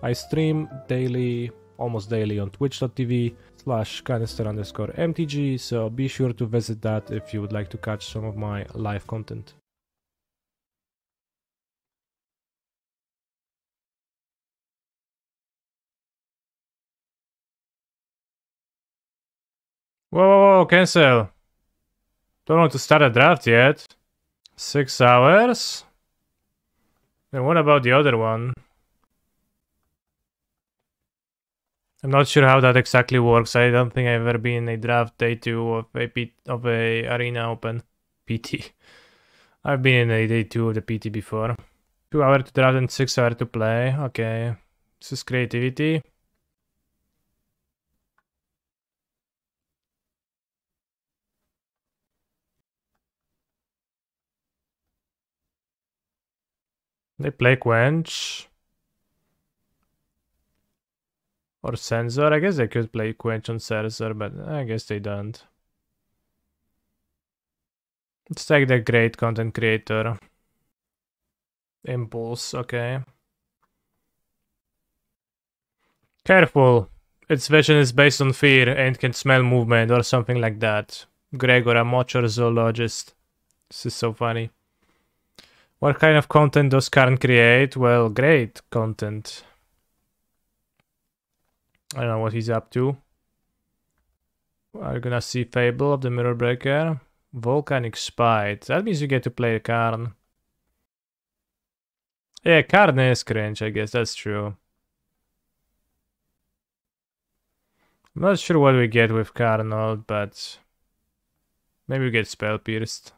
I stream daily, almost daily on twitch.tv/canister_mtg, so be sure to visit that if you would like to catch some of my live content. Whoa, cancel. Don't want to start a draft yet. 6 hours? Then what about the other one? I'm not sure how that exactly works. I don't think I've ever been in a draft day 2 of a Arena Open PT. I've been in a day 2 of the PT before. 2 hours to draft and 6 hours to play. Okay. This is creativity. They play Quench. Or Sensor. I guess they could play Quench on Sensor, but I guess they don't. Let's take the great content creator. Impulse, okay. Careful. Its vision is based on fear and can smell movement or something like that. Gregor, a mature zoologist. This is so funny. What kind of content does Karn create? Well, great content. I don't know what he's up to. We're gonna see Fable of the Mirror Breaker. Volcanic Spite. That means you get to play Karn. Yeah, Karn is cringe, I guess. That's true. I'm not sure what we get with Karnold, but maybe we get Spell Pierced.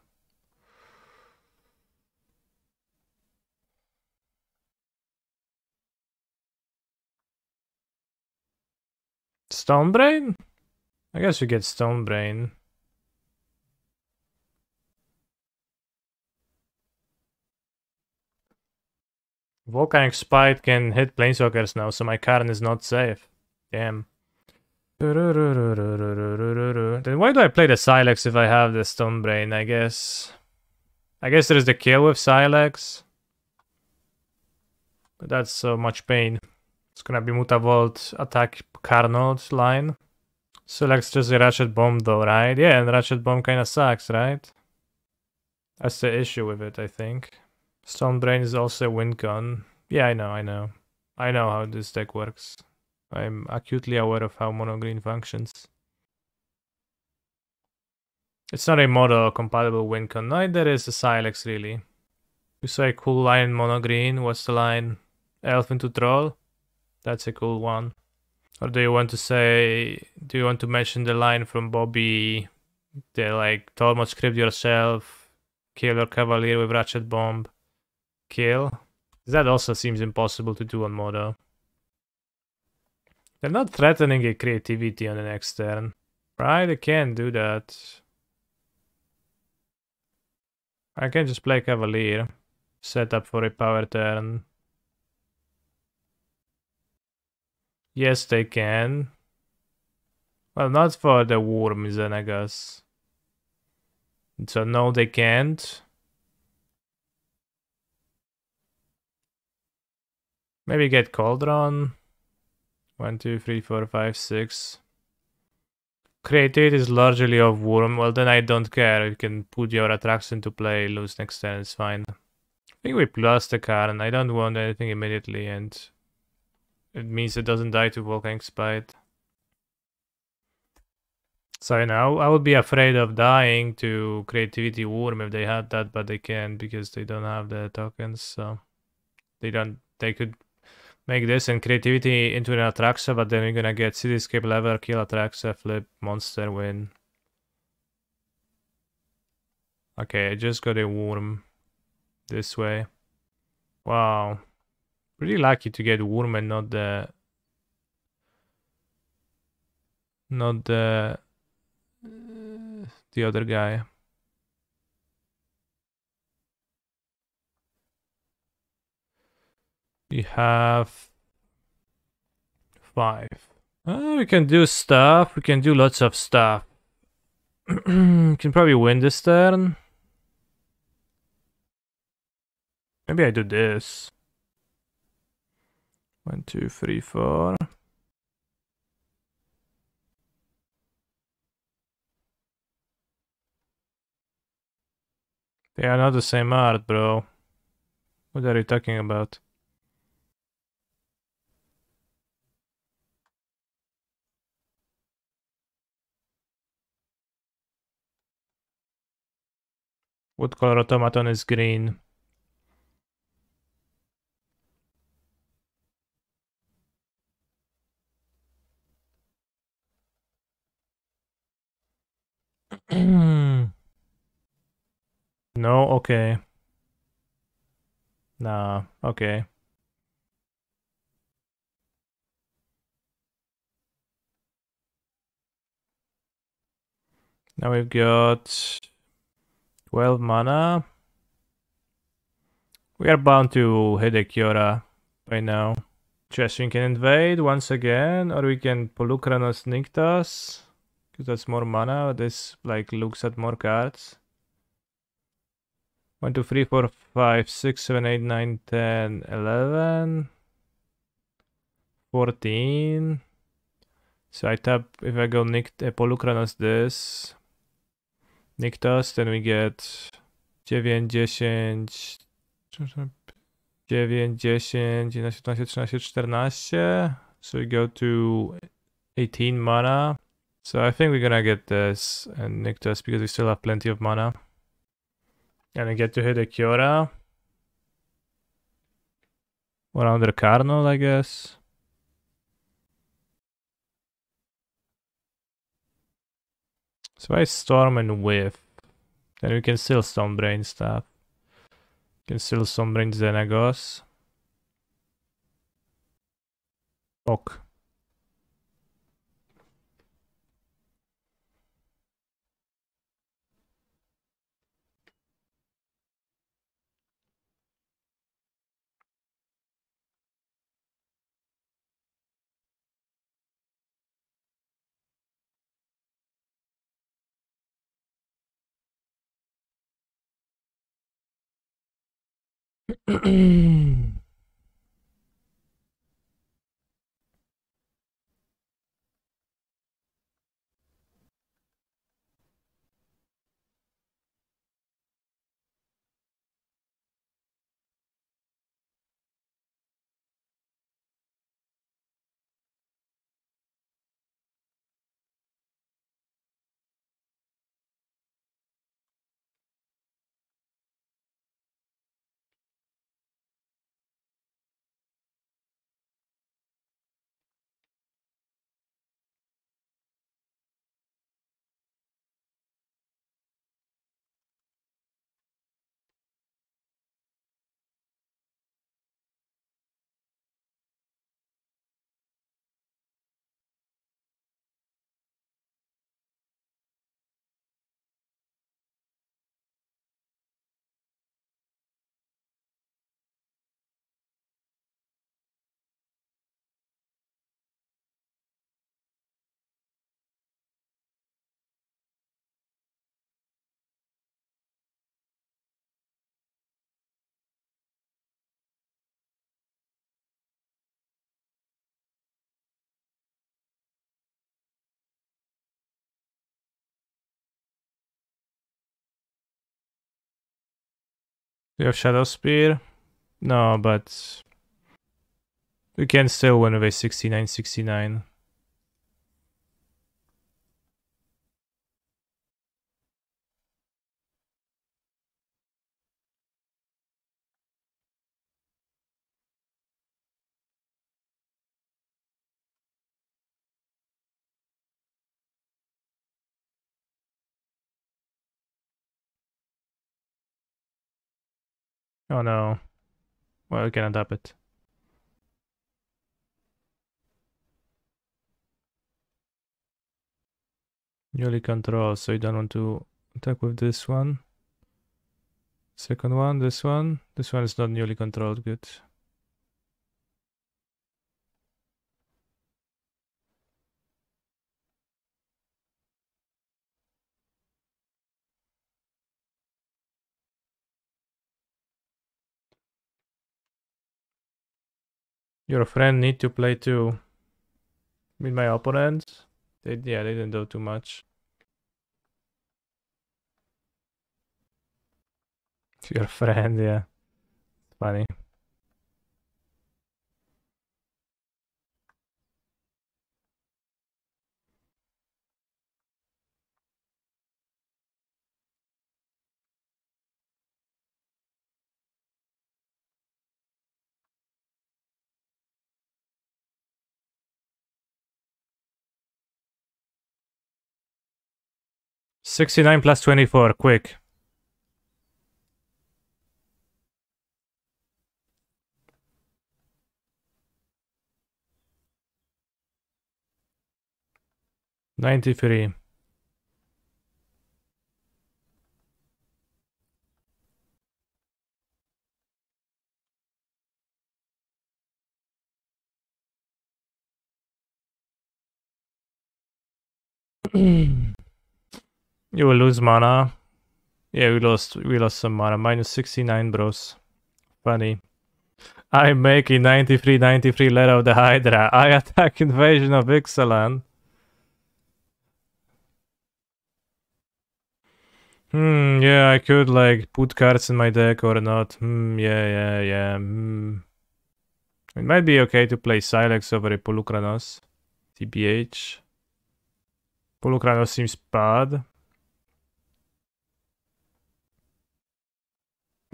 Stonebrain? I guess we get Stonebrain. Volcanic Spite can hit Planeswalkers now, so my Karn is not safe. Damn. Then why do I play the Sylex if I have the Stonebrain, I guess? I guess there is the kill with Sylex. But that's so much pain. It's gonna be Mutavault attack Karnold line. Sylex just a Ratchet Bomb though, right? Yeah, and Ratchet Bomb kinda sucks, right? That's the issue with it, I think. Stonebrain is also a win con. Yeah, I know. I know how this deck works. I'm acutely aware of how mono green functions. It's not a mono compatible win con. Neither is the Sylex really. You say a cool line mono green. What's the line? Elf into Troll? That's a cool one. Or do you want to mention the line from Bobby? The like Tormod script yourself, kill your Cavalier with Ratchet Bomb, kill? That also seems impossible to do on Modo. They're not threatening a creativity on the next turn. Right, I can't do that. I can just play Cavalier. Set up for a power turn. Yes, they can. Well, not for the worms then, I guess. So no, they can't. Maybe get Cauldron. 1, 2, 3, 4, 5, 6. Creativity is largely of Worm. Well, then I don't care. You can put your attraction to play, lose next turn, it's fine. I think we plus the Karn. I don't want anything immediately, and it means it doesn't die to Volcanic Spite. So, you know, I would be afraid of dying to Creativity Worm if they had that, but they can't because they don't have the tokens, so they could make this and Creativity into an Atraxa, but then you're gonna get Cityscape Leveler, kill Atraxa, flip, monster, win. Okay, I just got a Worm this way. Wow. Really lucky to get Worm and not the other guy. We have 5. We can do stuff. We can do lots of stuff. Can probably win this turn. Maybe I do this. 1, 2, 3, 4. They are not the same art, bro. What are you talking about? Woodcaller Automaton is green. No, okay. Nah, okay. Now we've got 12 mana. We are bound to hit a Kiora by now. We can invade once again, or we can Polukranos Nykthos, because that's more mana. This like looks at more cards. 1, 2, 3, 4, 5, 6, 7, 8, 9, 10, 11, 14. So I tap, if I go Polukranos this, Nykthos, then we get 9, 10, 9, 10, 11, 12, 13, 14. So we go to 18 mana. So I think we're gonna get this and Nykthos because we still have plenty of mana. And I get to hit a Kiora. Or under Karnal, I guess. So I Storm and Whiff. Then we can still Stonebrain stuff. Can still Stonebrain Xenagos. Ok. We have Shadow Spear. No, but we can still win with a 69-69. Oh no. Well, we can adapt it. Newly control, so you don't want to attack with this one. Second one, this one. This one is not newly controlled, good. Your friend need to play too. With my opponent, they didn't do too much. Your friend, yeah. Funny. $69 plus 24, quick. $93. You will lose mana. Yeah, we lost some mana. Minus 69, bros. Funny. I make a 93 Lair of the Hydra. I attack Invasion of Ixalan. Yeah, I could like put cards in my deck or not. Yeah. It might be okay to play Sylex over a Polukranos. TBH. Polukranos seems bad.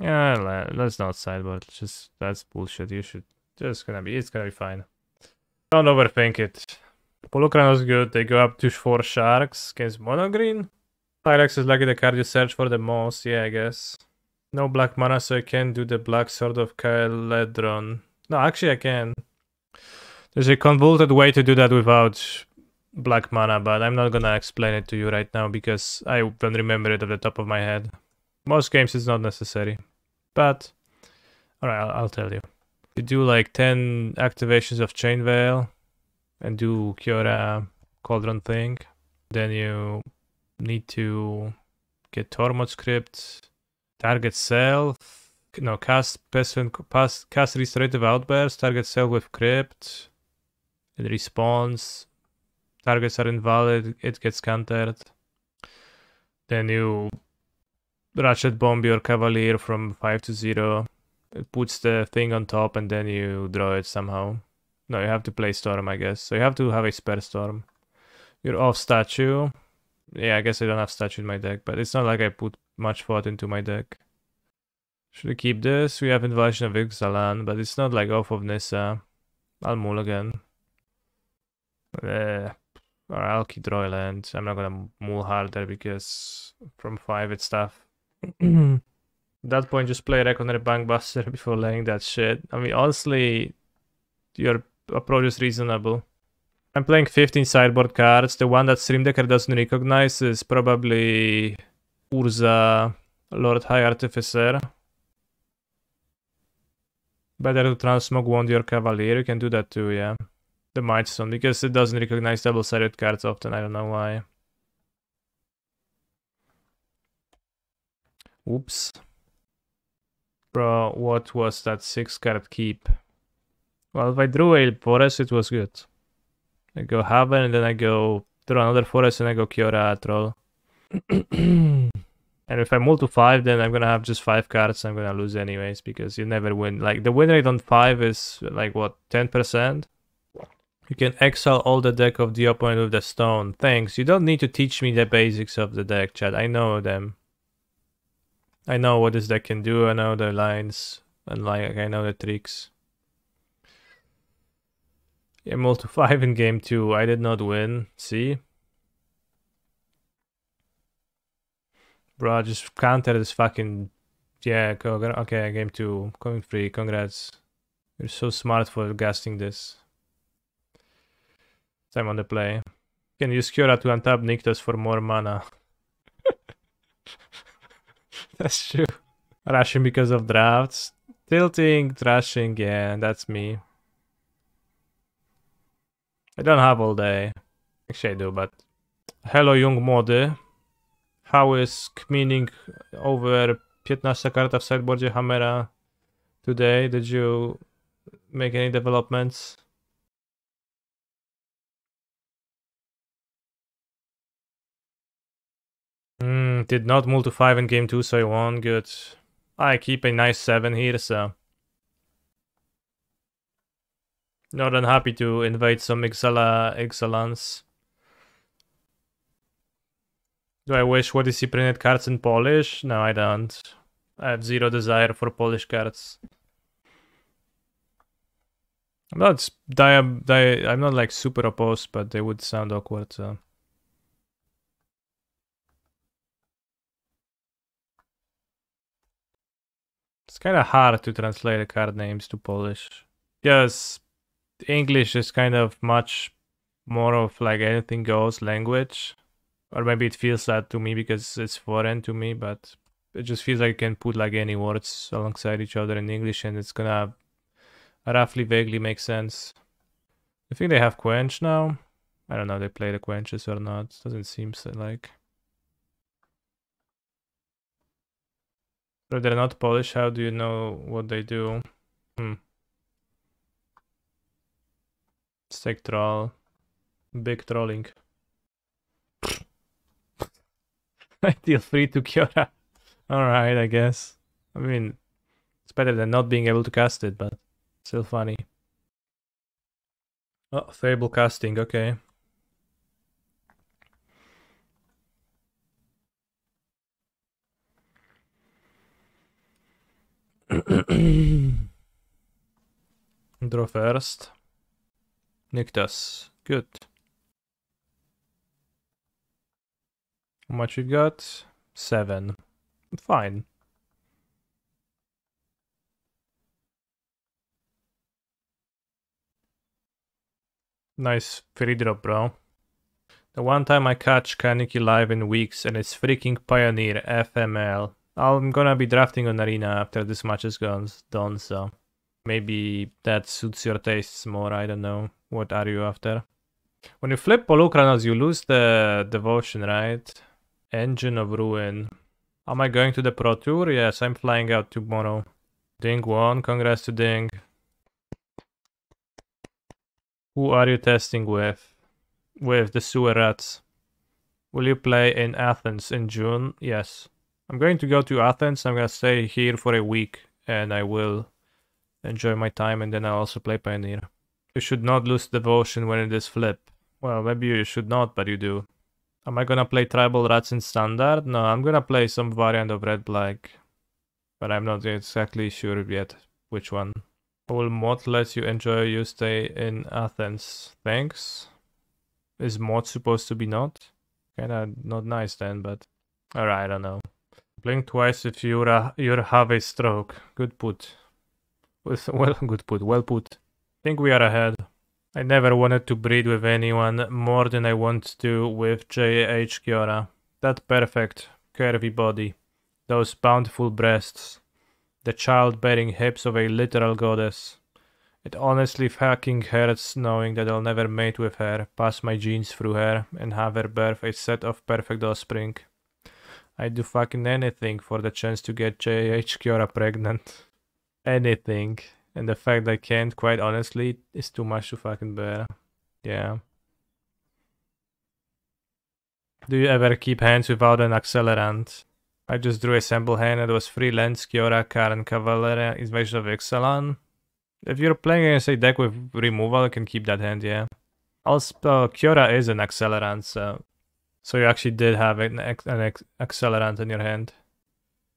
Yeah, let's not sideboard. Just that's bullshit. It's gonna be fine. Don't overthink it. Polukranos good. They go up to 4 sharks against mono green. Sylex is like the card you search for the most. Yeah, I guess. No black mana, so I can do the black sword of Caledron. No, actually I can. There's a convoluted way to do that without black mana, but I'm not gonna explain it to you right now because I don't remember it off the top of my head. Most games it's not necessary. But, alright, I'll tell you. You do like 10 activations of Chain Veil and do Kiora Cauldron thing. Then you need to get Tormod Script, target self, no, cast Pestilent, cast Restorative Outburst, target self with Crypt, it respawns, targets are invalid, it gets countered. Then you Ratchet Bomb your Cavalier from 5 to 0. It puts the thing on top and then you draw it somehow. No, you have to play Storm, I guess. So you have to have a spare Storm. You're off Statue. Yeah, I guess I don't have Statue in my deck, but it's not like I put much thought into my deck. Should I keep this? We have Invasion of Ixalan, but it's not like Oath of Nissa. I'll mulligan. Or I'll keep draw a land. I'm not gonna mull harder because from 5 it's tough. At that point, just play Beckoner Bankbuster before laying that shit. I mean, honestly, your approach is reasonable. I'm playing 15 sideboard cards. The one that Stream Decker doesn't recognize is probably Urza, Lord High Artificer. Better to Transmog Wand your Cavalier. You can do that too, yeah. The Mite Stone, because it doesn't recognize double-sided cards often. I don't know why. Oops. Bro, what was that 6-card keep? Well, if I drew a forest, it was good. I go Haven, and then I go draw another forest, and I go Kiora Troll. And if I mull to 5, then I'm gonna have just 5 cards. I'm gonna lose anyways, because you never win. Like, the win rate on 5 is, like, what, 10%? You can exile all the deck of the opponent with the stone. Thanks. You don't need to teach me the basics of the deck, chat. I know them. I know what this deck can do, I know the lines, and like I know the tricks. Yeah, mull to 5 in game 2. I did not win. See? Bro, just counter this fucking... Yeah, okay, game 2. Coming free, congrats. You're so smart for casting this. Time on the play. You can use Kiora to untap Nykthos for more mana. That's true. Rushing because of drafts. Tilting, trashing, yeah, that's me. I don't have all day. Actually I do, but... Hello young młody. How is kmining over 15 karta w sideboardzie Hammera today? Did you make any developments. Did not move to 5 in game 2, so I won. Good. I keep a nice 7 here, so. Not unhappy to invade some Ixalans. Do I wish what is he printed cards in Polish? No, I don't. I have zero desire for Polish cards. I'm not like super opposed, but they would sound awkward, so. It's kind of hard to translate the card names to Polish. Because English is kind of much more of like anything goes language. Or maybe it feels that to me because it's foreign to me, but it just feels like you can put like any words alongside each other in English and it's gonna roughly vaguely make sense. I think they have Quench now. I don't know if they play the Quenches or not. Doesn't seem so like. But they're not Polish, how do you know what they do? Let's take Troll. Big trolling. I deal free to Kiora. Alright, I guess. I mean, it's better than not being able to cast it, but still funny. Oh, Fable casting, okay. Draw first. Nykthos, good. How much we got? 7. Fine. Nice free drop, bro. The one time I catch Kaneki live in weeks and it's freaking Pioneer FML. I'm gonna be drafting on Arena after this match is done, so maybe that suits your tastes more, I don't know. What are you after? When you flip Polukranos, you lose the devotion, right? Engine of Ruin. Am I going to the Pro Tour? Yes, I'm flying out tomorrow. Ding won, congrats to Ding. Who are you testing with? With the sewer rats. Will you play in Athens in June? Yes. I'm going to go to Athens. I'm gonna stay here for a week and I will enjoy my time and then I'll also play Pioneer. You should not lose devotion when it is flip. Well, maybe you should not, but you do. Am I gonna play Tribal Rats in Standard? No, I'm gonna play some variant of Red Black. But I'm not exactly sure yet which one. Will mod let you enjoy your stay in Athens? Thanks. Is mod supposed to be not? Kinda not nice then, but... Alright, I don't know. Blink twice if you have a stroke. Good put. Well, good put. Well put. Think we are ahead. I never wanted to breed with anyone more than I want to with JH Kiora. That perfect, curvy body. Those bountiful breasts. The childbearing hips of a literal goddess. It honestly fucking hurts knowing that I'll never mate with her, pass my genes through her, and have her birth a set of perfect offspring. I'd do fucking anything for the chance to get JH Kiora pregnant. Anything. And the fact that I can't, quite honestly, is too much to fucking bear. Yeah. Do you ever keep hands without an accelerant? I just drew a sample hand and it was 3 lands, Kiora, Karn, Cavalier, Invasion of Ixalan. If you're playing against a deck with removal, you can keep that hand, yeah. Also, Kiora is an accelerant, so you actually did have an accelerant in your hand.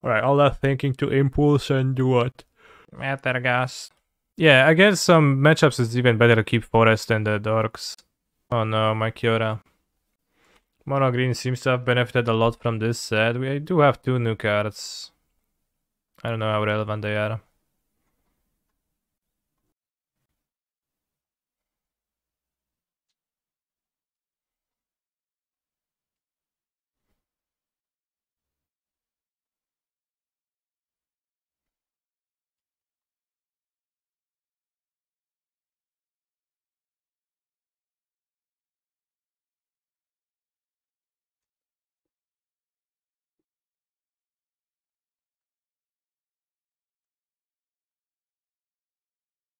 Alright, all that thinking to impulse and do what? Mattergas. Yeah, I guess some matchups it's even better to keep Forest than the Dorks. Oh no, my Kiora. Mono Green seems to have benefited a lot from this set. We do have 2 new cards. I don't know how relevant they are.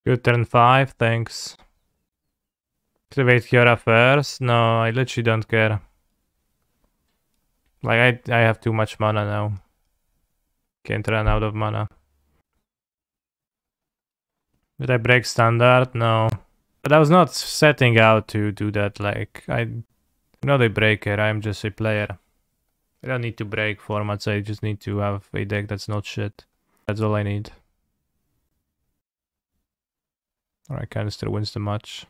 Good turn 5, thanks. Activate Kiora first? No, I literally don't care. Like, I have too much mana now. Can't run out of mana. Did I break standard? No. But I was not setting out to do that. Like, I'm not a breaker, I'm just a player. I don't need to break formats, I just need to have a deck that's not shit. That's all I need. Alright, Canister wins the match.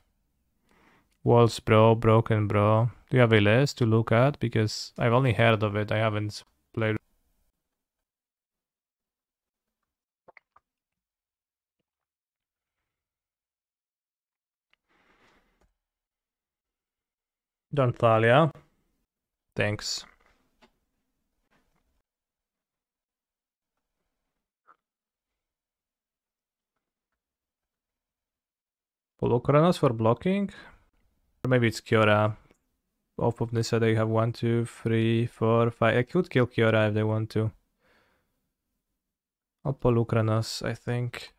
Walls bro, broken bro. Do you have a list to look at? Because I've only heard of it, I haven't played. Don't Thalia. Thanks. Polukranos for blocking? Or maybe it's Kiora. Oath of Nissa, they have 1, 2, 3, 4, 5. I could kill Kiora if they want to. I'll Polukranos, I think.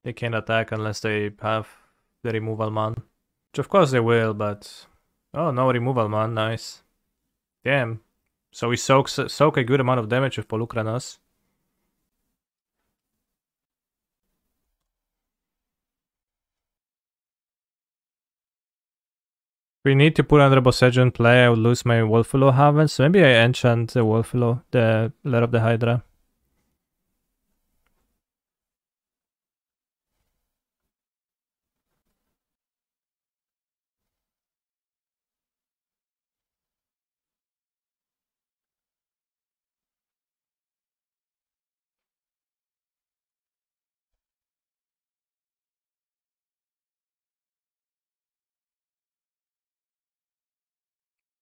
They can't attack unless they have the removal man. Which of course they will, but... Oh, no removal man, nice. Damn. So we soak a good amount of damage with Polukranos. We need to put under Boseiju in play, I would lose my Wolfwillow Haven, so maybe I enchant the Wolfwillow, the Lair of the Hydra.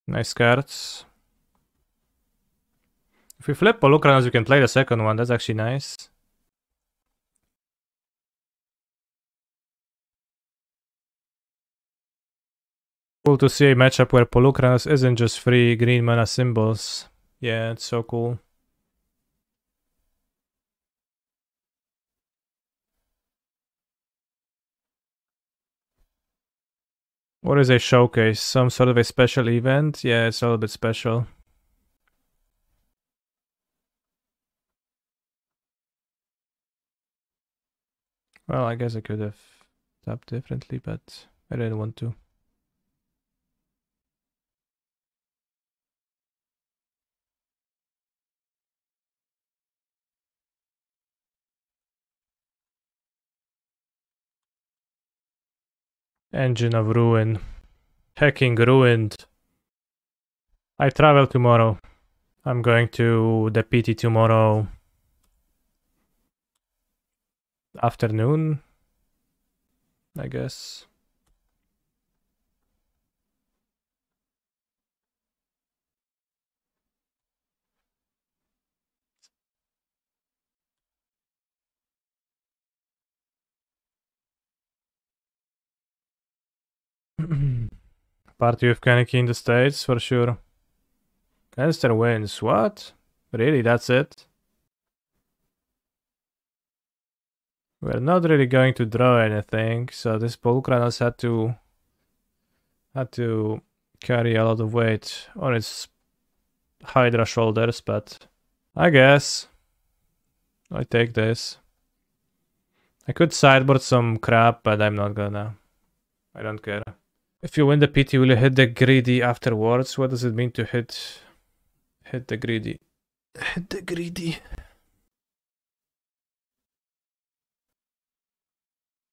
Nice cards. If we flip Polukranos, we can play the second one, that's actually nice. Cool to see a matchup where Polukranos isn't just free green mana symbols. Yeah, it's so cool. What is a showcase? Some sort of a special event? Yeah, it's a little bit special. Well, I guess I could have tapped differently, but I didn't want to. Engine of Ruin. Hacking ruined. I travel tomorrow. I'm going to the PT tomorrow afternoon, I guess. Party with Kaneki in the States, for sure. Canister wins. What? Really? That's it? We're not really going to draw anything, so this Polukranos had to carry a lot of weight on its Hydra shoulders, but I guess I take this. I could sideboard some crap, but I'm not gonna. I don't care. If you win the PT, will you hit the greedy afterwards? What does it mean to hit the greedy? Hit the greedy.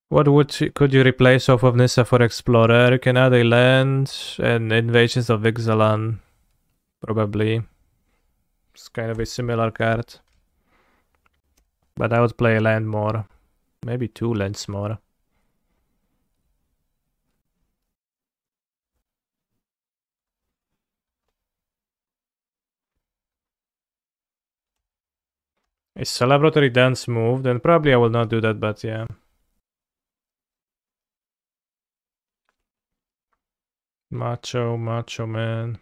What could you replace Oath of Nissa for Explorer? You can add a land and Invasions of Ixalan. Probably. It's kind of a similar card. But I would play a land more. Maybe 2 lands more. A celebratory dance move, then probably I will not do that, but yeah. Macho man.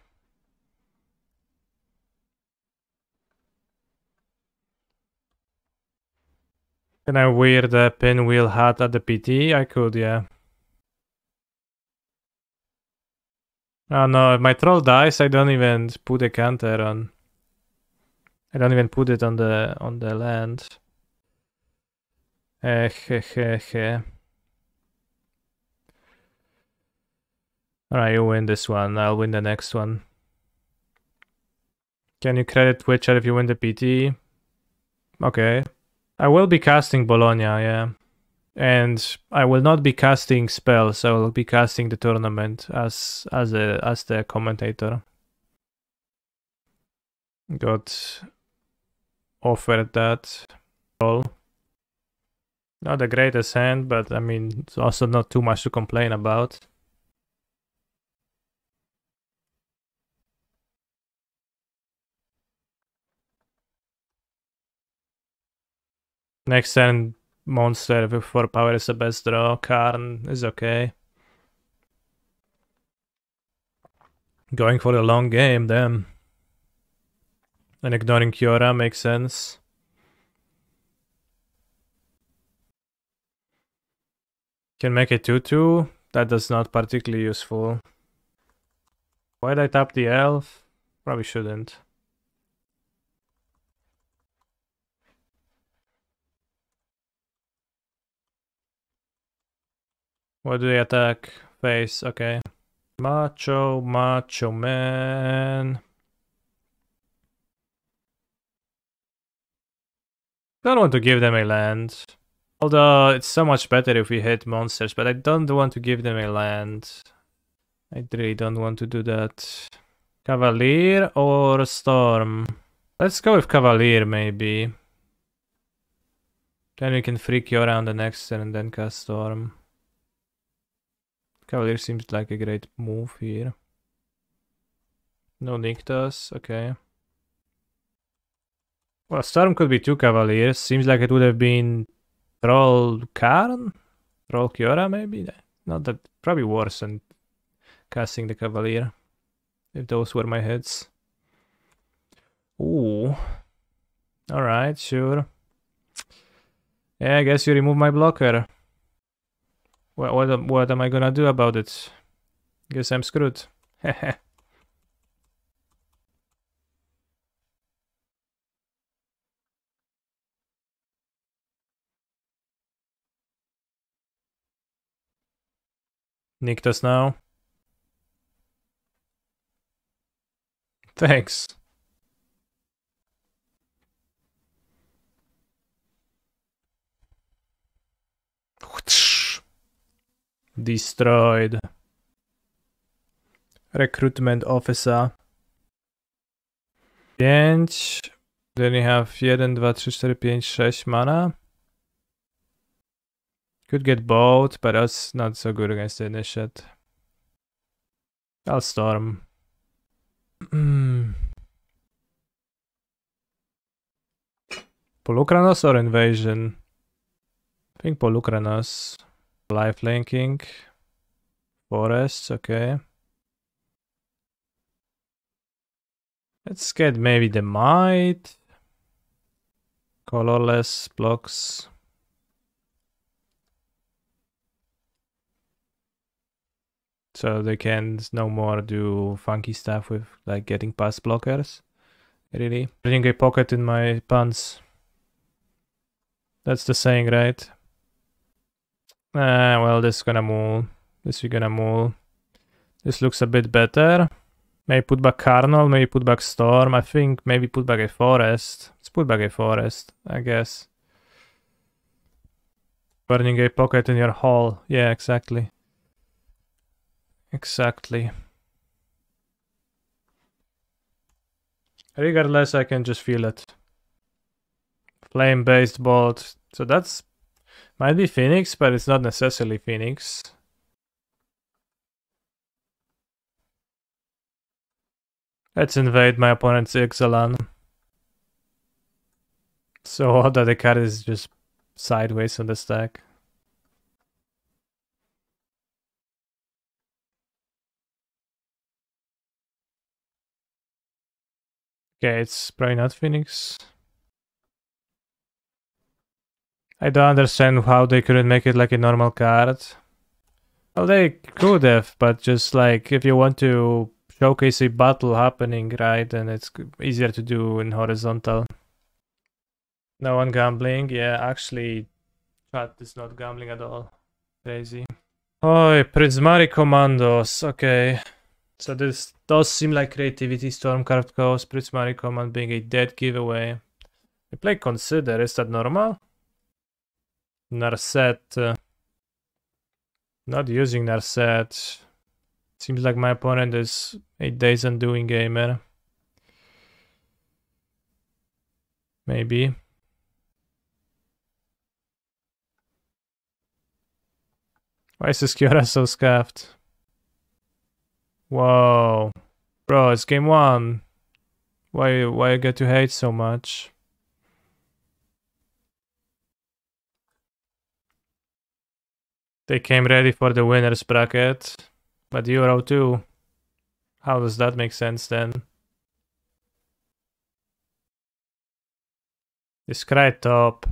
Can I wear the pinwheel hat at the PT? I could, yeah. Oh no, if my troll dies, I don't even put a counter on. I don't even put it on the land. Alright, you win this one. I'll win the next one. Can you credit Twitcher if you win the PT? Okay. I will be casting Bologna, yeah. And I will not be casting spells. I will be casting the tournament as the commentator. Got offered that role. Not the greatest hand, but I mean, it's also not too much to complain about. Next turn, monster with 4 power is the best draw. Karn is okay. Going for the long game, damn. And ignoring Kiora makes sense. Can make it 2-2. That is not particularly useful. Why'd I tap the elf? Probably shouldn't. What do they attack? Face, okay. Macho man. Don't want to give them a land. Although it's so much better if we hit monsters, but I don't want to give them a land. I really don't want to do that. Cavalier or Storm? Let's go with Cavalier, maybe. Then we can freak you around the next turn and then cast Storm. Cavalier seems like a great move here. No Nykthos, okay. Well, Storm could be 2 Cavaliers. Seems like it would have been Troll Karn? Troll Kiora, maybe? Not that, probably worse than casting the Cavalier. If those were my hits. Ooh. Alright, sure. Yeah, I guess you remove my blocker. What am I gonna do about it? Guess I'm screwed. Nykthos now. Thanks. Destroyed. Recruitment officer. 5. Then you have 1, 2, 3, 4, 5, 6 mana. Could get both, but that's not so good against the initiate. I'll Storm. Polukranos or Invasion? I think Polukranos. Life linking. Forests, okay. Let's get maybe the Mite. Colorless blocks. So they can no more do funky stuff with like getting past blockers. Really? Putting a pocket in my pants. That's the saying, right? Well, this is gonna move. This is gonna move. This looks a bit better. Maybe put back Carnal, maybe put back Storm. I think maybe put back a Forest. Let's put back a Forest, I guess. Burning a pocket in your hull. Yeah, exactly. Exactly. Regardless, I can just feel it. Flame-based bolt. So that's... might be Phoenix, but it's not necessarily Phoenix. Let's invade my opponent's Ixalan. So odd that the card is just sideways on the stack. Okay, it's probably not Phoenix. I don't understand how they couldn't make it like a normal card. Well, they could have, but just like if you want to showcase a battle happening, right, then it's easier to do in horizontal. No one gambling? Yeah, actually, chat is not gambling at all. Crazy. Oh, Prismari Commandos. Okay. So this does seem like Creativity Stormcraft Coast, Prismari Command being a dead giveaway. We play Consider, is that normal? Narset. Not using Narset. Seems like my opponent is a Days Undoing gamer. Maybe. Why is this Kiora so scuffed? Whoa. Bro, it's game 1. Why I get to hate so much? They came ready for the winner's bracket. But Euro too. How does that make sense then? Discret top.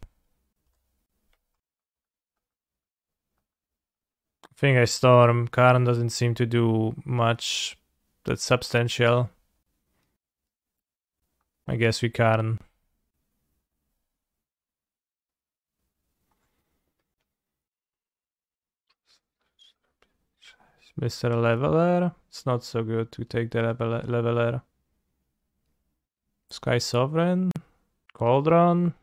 I think I storm. Karn doesn't seem to do much that's substantial. I guess we Karn. Mr. Leveler. It's not so good to take the Leveler. Sky Sovereign. Cauldron.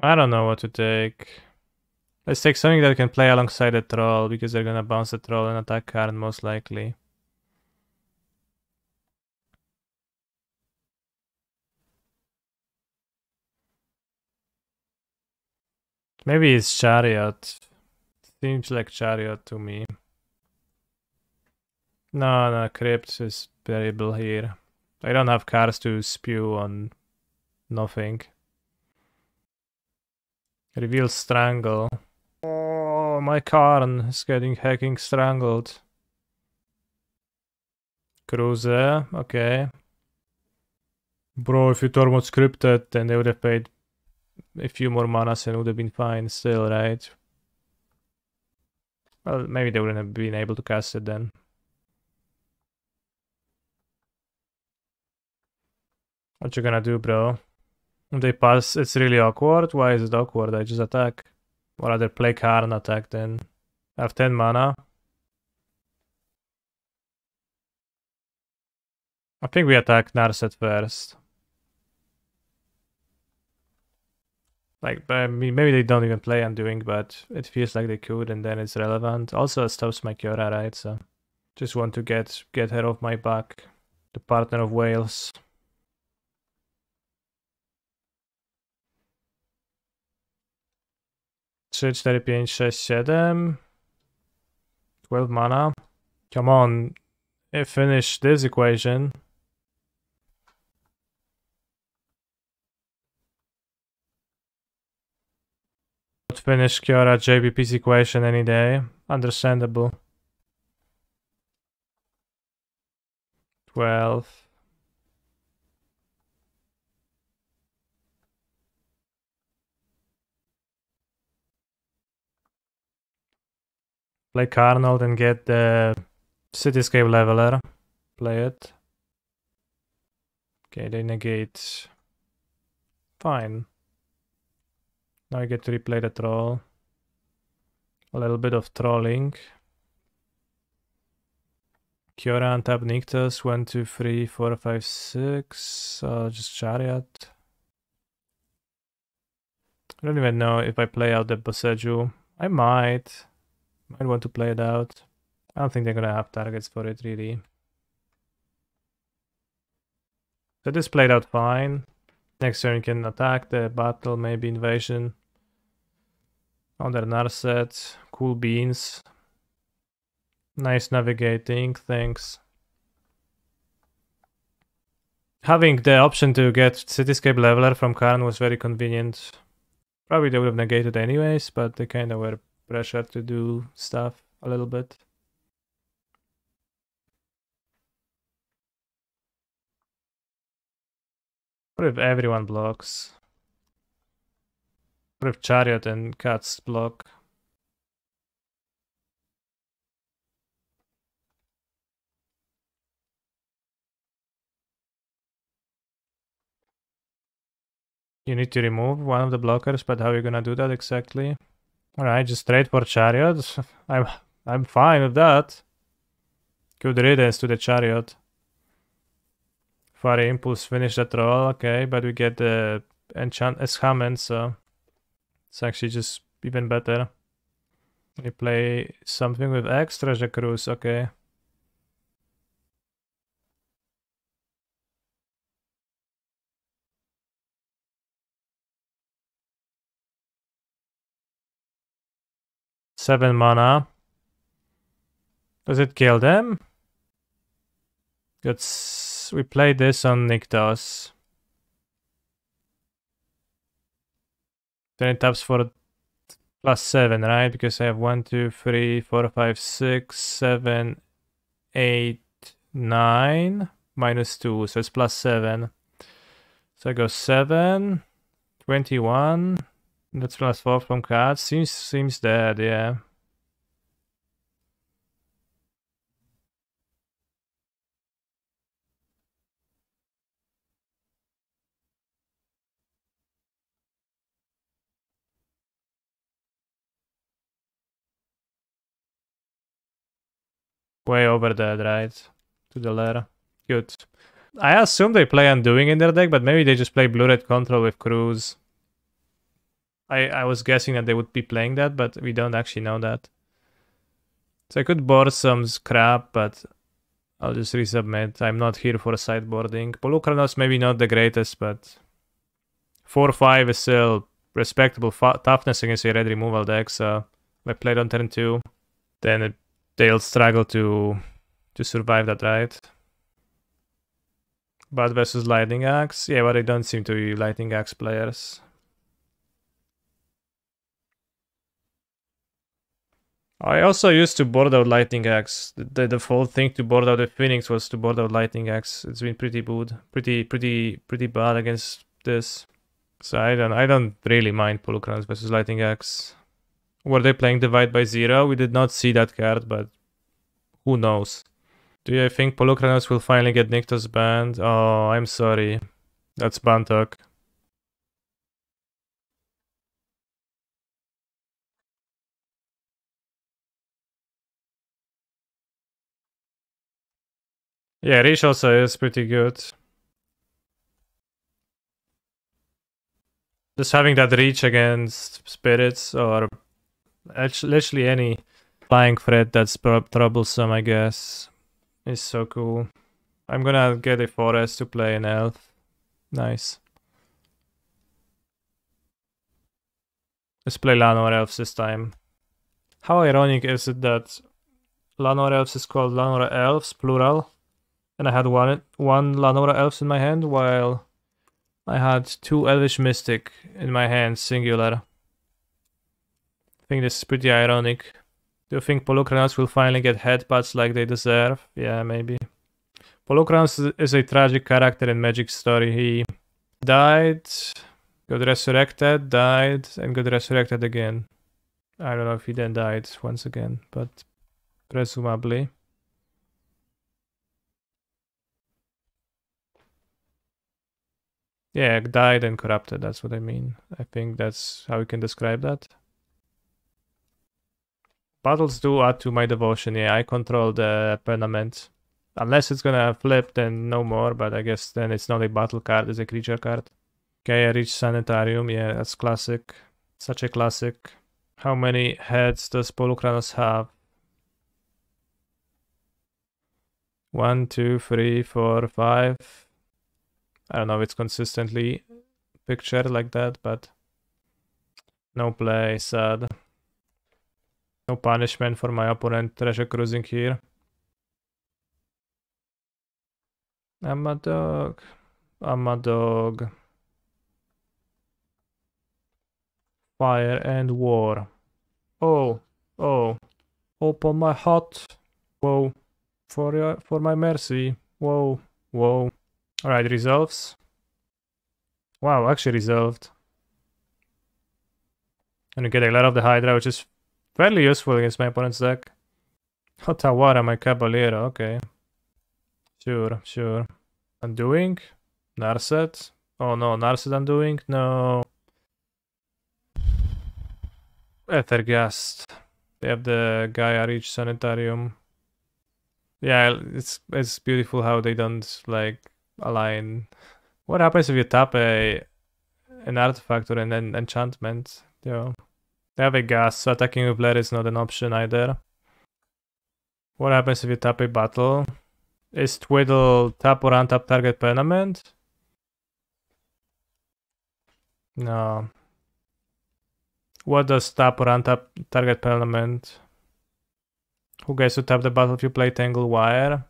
I don't know what to take. Let's take something that can play alongside the troll, because they're gonna bounce the troll and attack Karn most likely. Maybe it's Chariot. Seems like Chariot to me. No, Crypt is variable here. I don't have cards to spew on nothing. Reveal Strangle. Oh, my Karn is getting hacking strangled. Cruiser, okay. Bro, if you Tormod scripted, then they would have paid a few more manas and would have been fine still, right? Well, maybe they wouldn't have been able to cast it then. What you gonna do, bro? They pass, it's really awkward. Why is it awkward? I just attack. Or rather play Karn attack then. I have 10 mana. I think we attack Narset first. Like, maybe they don't even play Undoing, but it feels like they could, and then it's relevant. Also, it stops my Kiora, right? So, just want to get her off my back. The partner of Wales. Trzy, 4, 5, 6, 7. 12 mana. Come on. Finish this equation. Would finish Kiora JBP's equation any day. Understandable. 12. Play Carnold and get the Cityscape Leveler. Play it. Okay, they negate. Fine. Now I get to replay the troll. A little bit of trolling. Kiora untap Nykthos. 1, 2, 3, 4, 5, 6. Just Chariot. I don't even know if I play out the Boseiju. I might want to play it out. I don't think they're gonna have targets for it really. So this played out fine. Next turn you can attack the battle, maybe invasion. On their Narset. Cool beans. Nice navigating, thanks. Having the option to get Cityscape Leveler from Karn was very convenient. Probably they would have negated anyways, but they kind of were pressured to do stuff a little bit. What if everyone blocks? What if Chariot and Cats block? You need to remove one of the blockers, but how are you gonna do that exactly? Alright, just trade for Chariot. I'm fine with that. Good riddance to the Chariot. Fire Impulse, finish that roll, okay, but we get the enchantment, so it's actually just even better. We play something with X, Treasure Cruise, okay. Seven mana. Does it kill them? We played this on Nykthos. Then it taps for +7, right? Because I have 1, 2, 3, 4, 5, 6, 7, 8, 9, -2, so it's +7. So I go 7, 21. That's +4 from cards. Seems dead, yeah. Way over dead, right? To the Lair. Good. I assume they play Undoing in their deck, but maybe they just play Blue-Red Control with Cruise. I was guessing that they would be playing that, but we don't actually know that. So I could board some scrap, but I'll just resubmit. I'm not here for sideboarding. Polukranos maybe not the greatest, but 4-5 is still respectable toughness against a red removal deck, so if I played on turn 2, then they'll struggle to survive that, right? But versus Lightning Axe? Yeah, but they don't seem to be Lightning Axe players. I also used to board out Lightning Axe. The default thing to board out the Phoenix was to board out Lightning Axe. It's been pretty good, pretty bad against this. So I don't really mind Polukranos versus Lightning Axe. Were they playing Divide by Zero? We did not see that card, but who knows? Do you think Polukranos will finally get Nykthos banned? Oh, I'm sorry. That's Bantok. Yeah, Reach also is pretty good. Just having that reach against spirits or literally any flying threat that's troublesome, I guess, is so cool. I'm gonna get a forest to play an elf. Nice. Let's play Llanowar Elves this time. How ironic is it that Llanowar Elves is called Llanowar Elves, plural, and I had one Llanowar Elves in my hand, while I had 2 Elvish Mystic in my hand, singular. I think this is pretty ironic. Do you think Polukranos will finally get headbutts like they deserve? Yeah, maybe. Polukranos is a tragic character in Magic story. He died, got resurrected, died, and got resurrected again. I don't know if he then died once again, but presumably. Yeah, died and corrupted, that's what I mean. I think that's how we can describe that. Battles do add to my devotion, yeah, I control the permanent. Unless it's gonna flip, then no more, but I guess then it's not a battle card, it's a creature card. Okay, I reached Sanitarium, yeah, that's classic. Such a classic. How many heads does Polukranos have? 1, 2, 3, 4, 5. I don't know if it's consistently pictured like that, but no play, sad. No punishment for my opponent treasure cruising here. I'm a dog. I'm a dog. Fire and war. Oh, oh. Open my heart. Whoa. For my mercy. Whoa, whoa. Alright, resolves. Wow, actually resolved. And you get a lot of the Hydra, which is fairly useful against my opponent's deck. Otawara, my Cavalier, okay. Sure, sure. Undoing? Narset? Oh no, Narset undoing? No. Ethergast. They have the Gaia Reach Sanitarium. Yeah, it's beautiful how they don't like align. What happens if you tap an artifact or an enchantment? Yeah. They have a gas, so attacking with Lair is not an option either. What happens if you tap a battle? Is Twiddle tap or untap target permanent? No. What does tap or untap target permanent? Who gets to tap the battle if you play Tangle Wire?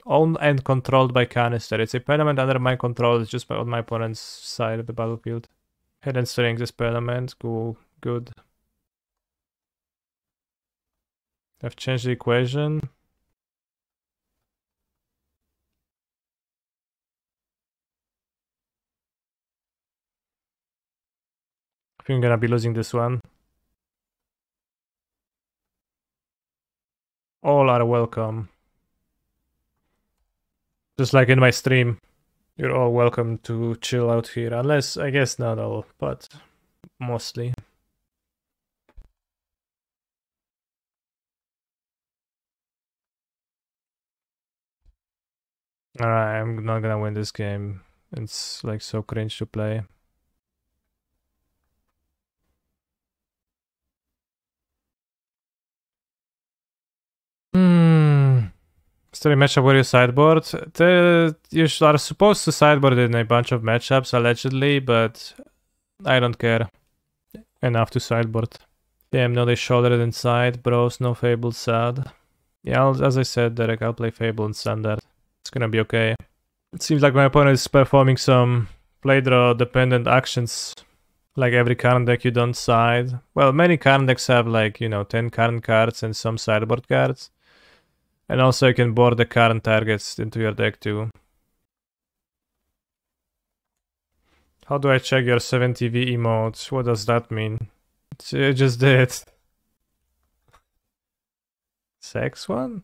Owned and controlled by Canister. It's a permanent under my control, it's just on my opponent's side of the battlefield. Hidden Strings is permanent, cool, good. I've changed the equation. I think I'm gonna be losing this one. All are welcome. Just like in my stream. You're all welcome to chill out here. Unless, I guess not all, but mostly. Alright, I'm not gonna win this game. It's like so cringe to play. Story matchup where you sideboard. You are supposed to sideboard in a bunch of matchups, allegedly, but I don't care enough to sideboard. Yeah, I'm not a shouldered inside, bros, no Fable, sad. Yeah, as I said, Derek, I'll play Fable and Standard. It's gonna be okay. It seems like my opponent is performing some play draw dependent actions. Like every Karn deck you don't side. Well, many Karn decks have like, 10 Karn cards and some sideboard cards. And also you can board the Karn targets into your deck too. How do I check your 70V emotes? What does that mean? I just did. Sex one?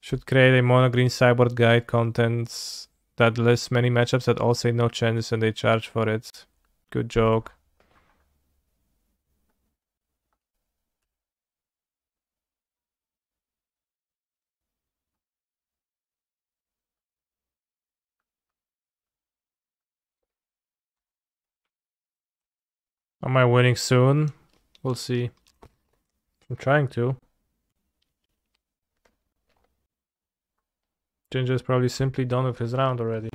Should create a mono green sideboard guide contents that lists many matchups that all say no changes and they charge for it. Good joke. Am I winning soon? We'll see. I'm trying to. Ginger is probably simply done with his round already.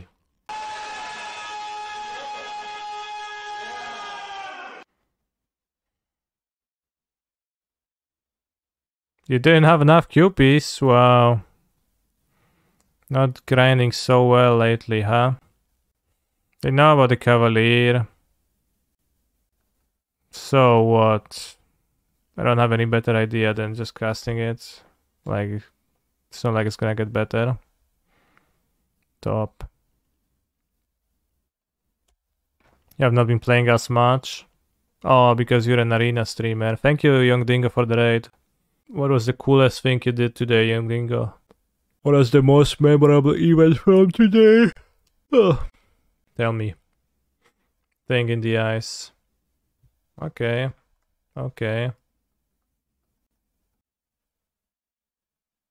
You didn't have enough QPs? Wow. Not grinding so well lately, huh? They know about the Cavalier. So what? I don't have any better idea than just casting it. Like, it's not like it's gonna get better. Top. You have not been playing as much. Oh, because you're an arena streamer. Thank you, Young Dingo, for the raid. What was the coolest thing you did today, Young Dingo? What was the most memorable event from today? Oh. Tell me. Thing in the eyes. Okay. Okay.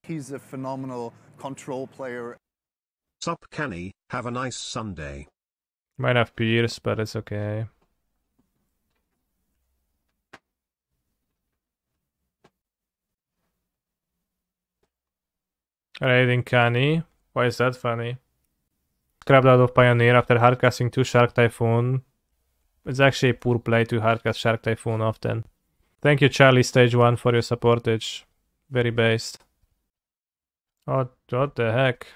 He's a phenomenal control player. Sup, Canny, have a nice Sunday. Might have Pierce, but it's okay. Raiding Canny. Why is that funny? Scrapped out of Pioneer after hardcasting 2 Shark Typhoon. It's actually a poor play to hardcast Shark Typhoon often. Thank you, Charlie Stage 1, for your supportage. Very based. What the heck?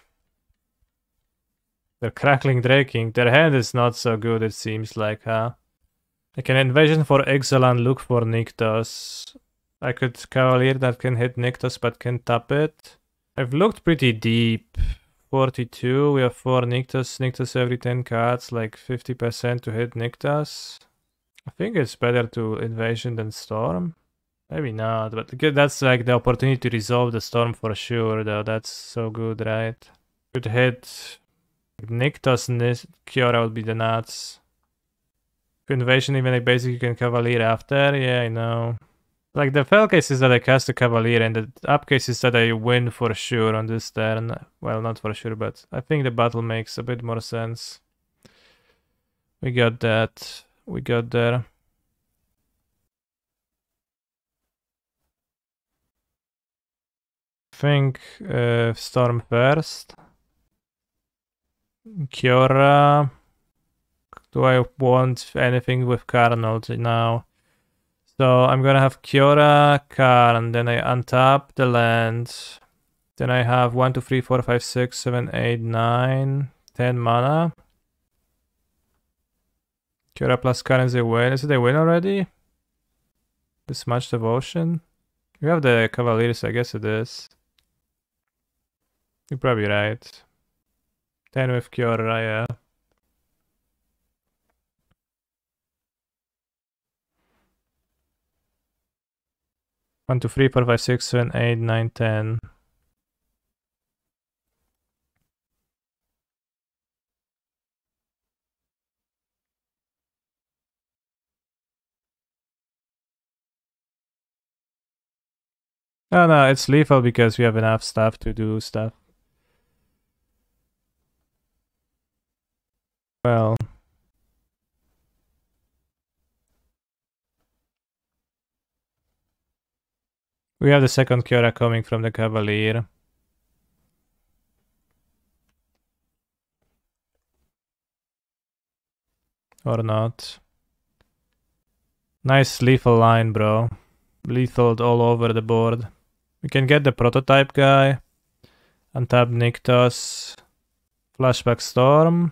They're crackling draking. Their hand is not so good, it seems like, huh? I can Invasion for Ixalan, look for Nykthos. I could Cavalier that can hit Nykthos but can tap it. I've looked pretty deep. 42, we have 4 Nykthos. Nykthos every 10 cards, like 50% to hit Nykthos. I think it's better to Invasion than Storm. Maybe not, but that's like the opportunity to resolve the Storm for sure, though. That's so good, right? Could hit Nykthos, Kiora would be the nuts. Invasion, even like basically you can Cavalier after. Yeah, I know. Like the fail case is that I cast a Cavalier, and the up case is that I win for sure on this turn. Well, not for sure, but I think the battle makes a bit more sense. We got that. We got there. I think Storm first. Kiora. Do I want anything with Karn now? So I'm gonna have Kiora, Karn, then I untap the land. Then I have 1, 2, 3, 4, 5, 6, 7, 8, 9, 10 mana. Kiora plus Karn is a win. Is it a win already? This much devotion? We have the Cavaliers, I guess it is. You're probably right. 10 with Kiora, yeah. One, two, three, 4, 5, 6, 7, 8, 9, 10. Oh no, it's lethal because we have enough stuff to do stuff. Well. We have the second Kiora coming from the Cavalier. Or not. Nice lethal line, bro. Lethal all over the board. We can get the prototype guy. Untap Nykthos. Flashback Storm.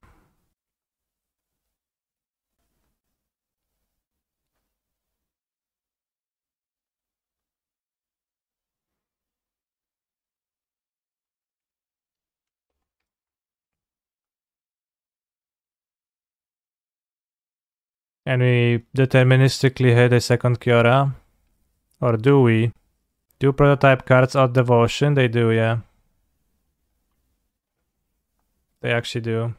And we deterministically hit a second Kiora. Or do we? Do prototype cards out devotion? They do, yeah. They actually do.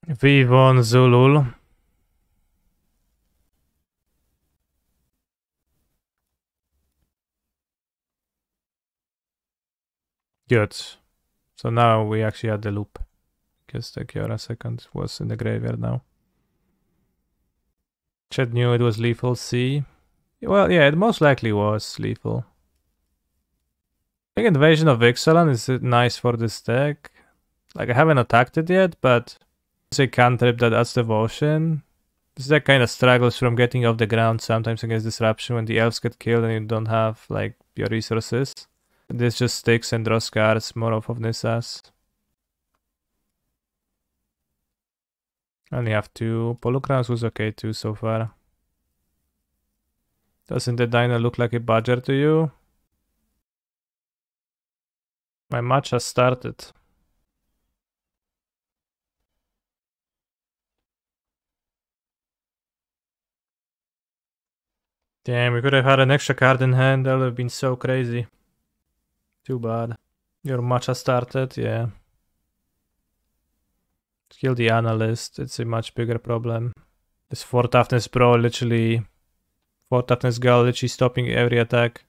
Vivon Zulul. Good. So now we actually had the loop. Because the Kiora second was in the graveyard now. Chet knew it was lethal C. Well, yeah, it most likely was lethal. I think Invasion of Ixalan is nice for this deck. Like, I haven't attacked it yet, but it's a cantrip that adds devotion. This deck kind of struggles from getting off the ground sometimes against disruption when the elves get killed and you don't have, like, your resources. This just sticks and draws cards, more Oath of Nissas. I only have 2. Polukranos was okay too so far. Doesn't the dino look like a badger to you? My match has started. Damn, we could have had an extra card in hand. That would have been so crazy. Too bad. Your match has started, yeah. Kill the analyst, it's a much bigger problem. This 4 toughness bro literally... 4 toughness girl literally stopping every attack.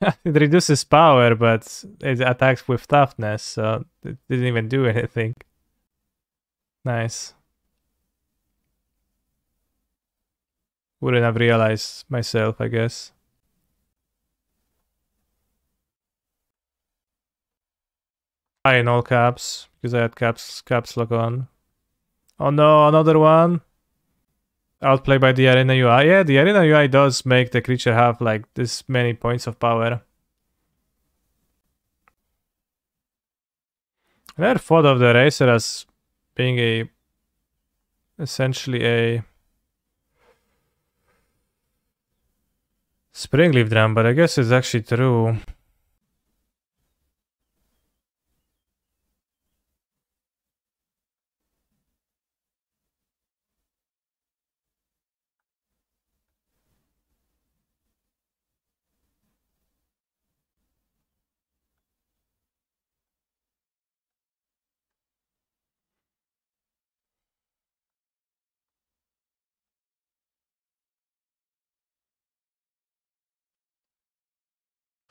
It reduces power, but it attacks with toughness, so it didn't even do anything. Nice. Wouldn't have realized myself, I guess. I in all caps, because I had caps lock on. Oh no, another one. Outplayed by the Arena UI. Yeah, the Arena UI does make the creature have like this many points of power. I never thought of the Racer as being essentially a Springleaf Drum, but I guess it's actually true.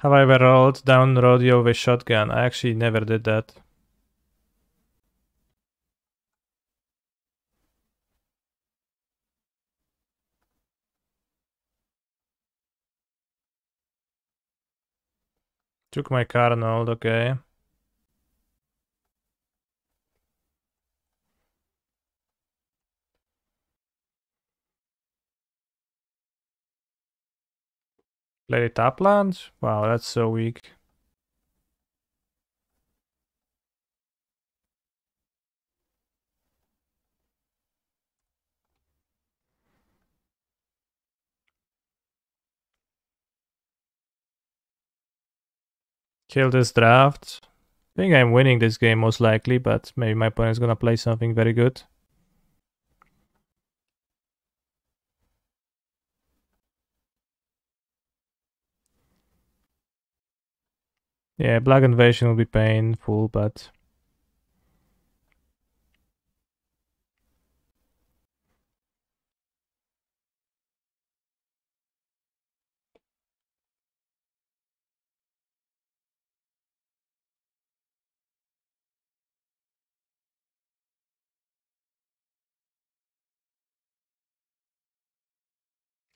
Have I ever rolled down rodeo with shotgun? I actually never did that. Took my Karn, okay. Play top land? Wow, that's so weak. Kill this draft. I think I'm winning this game most likely, but maybe my opponent's gonna play something very good. Yeah, Black Invasion will be painful, but...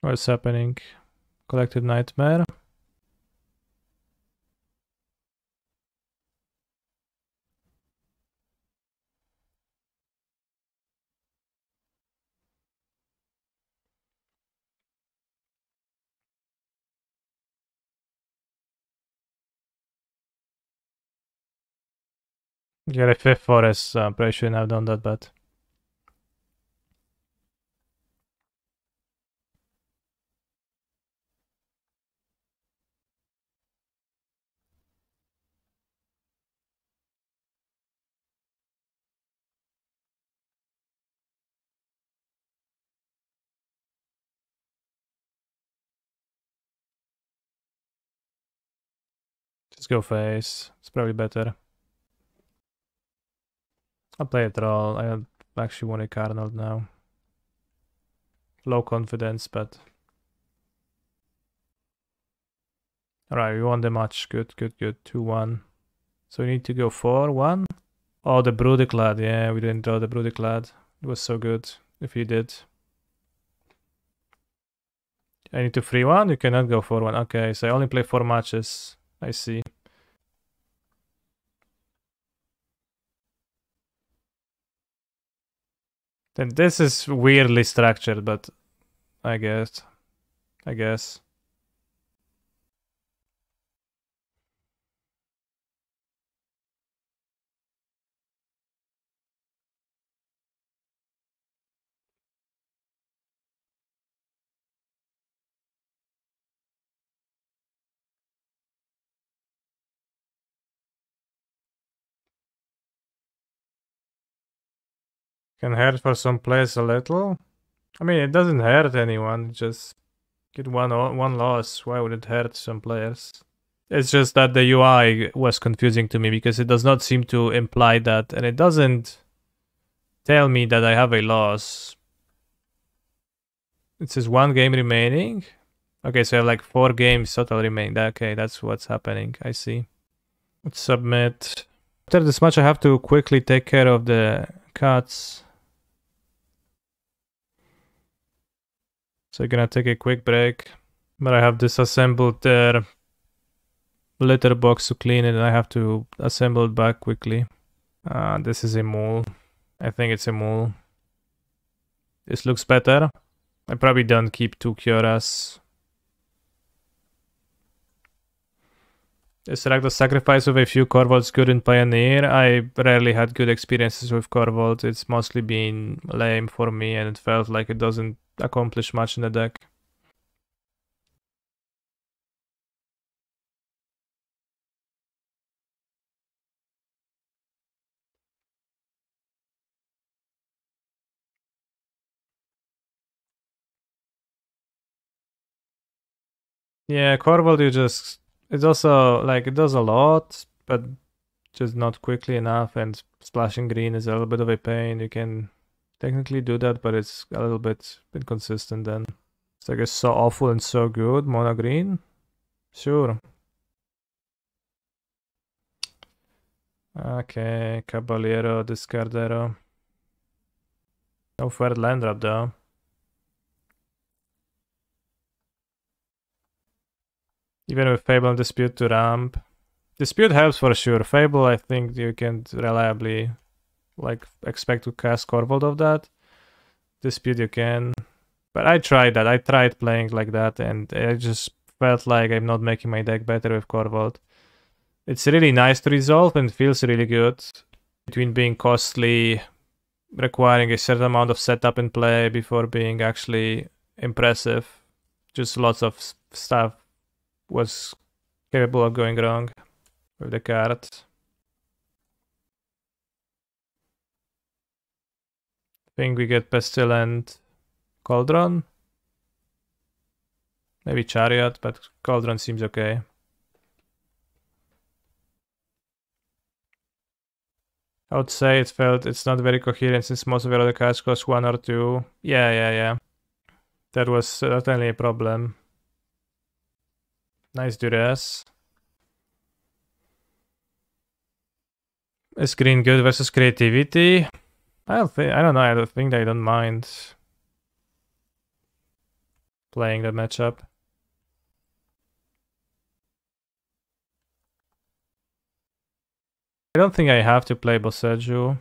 What's happening? Collective Nightmare. Get a 5th forest, I'm pretty sure I've done that, but... Just go face, it's probably better. I'll play a troll, I actually want a Carnot now. Low confidence, but... Alright, we won the match, good, 2-1. So we need to go 4-1? Oh, the Broodiclad, yeah, we didn't draw the Broodiclad. It was so good, if you did. I need to 3-1? You cannot go 4-1, okay, so I only play 4 matches. I see. Then this is weirdly structured, but I guess. Can hurt for some players a little. I mean, it doesn't hurt anyone, just get one loss. Why would it hurt some players? It's just that the UI was confusing to me because it does not seem to imply that, and it doesn't tell me that I have a loss. It says 1 game remaining. Okay, so I have like 4 games total remaining. Okay, that's what's happening. I see. Let's submit. After this match, I have to quickly take care of the cuts. So I'm gonna take a quick break. But I have disassembled their litter box to clean it, and I have to assemble it back quickly. This is a mole. I think it's a mole. This looks better. I probably don't keep 2 Kioras. Select the sacrifice with a few Corvolds good in Pioneer. I rarely had good experiences with Corvold. It's mostly been lame for me and it felt like it doesn't accomplish much in the deck. Yeah, Corvold it's also like it does a lot, but just not quickly enough, and splashing green is a little bit of a pain. You can technically do that, but it's a little bit inconsistent then. It's like it's so awful and so good, mono green. Sure. Okay, Caballero, Discardero. No third land drop though. Even with Fable and Dispute to ramp. Dispute helps for sure. Fable, I think you can reliably like expect to cast Corvold of that. Dispute you can. But I tried that. I tried playing like that and I just felt like I'm not making my deck better with Corvold. It's really nice to resolve and feels really good. Between being costly, requiring a certain amount of setup and play before being actually impressive. Just lots of stuff was capable of going wrong with the card. I think we get Pestilent, Cauldron. Maybe Chariot, but Cauldron seems okay. I would say it's not very coherent since most of your other cards cost 1 or 2. Yeah. That was certainly a problem. Nice duress. Is green good versus creativity? I don't know. I don't think they don't mind playing that matchup. I don't think I have to play Boseiju,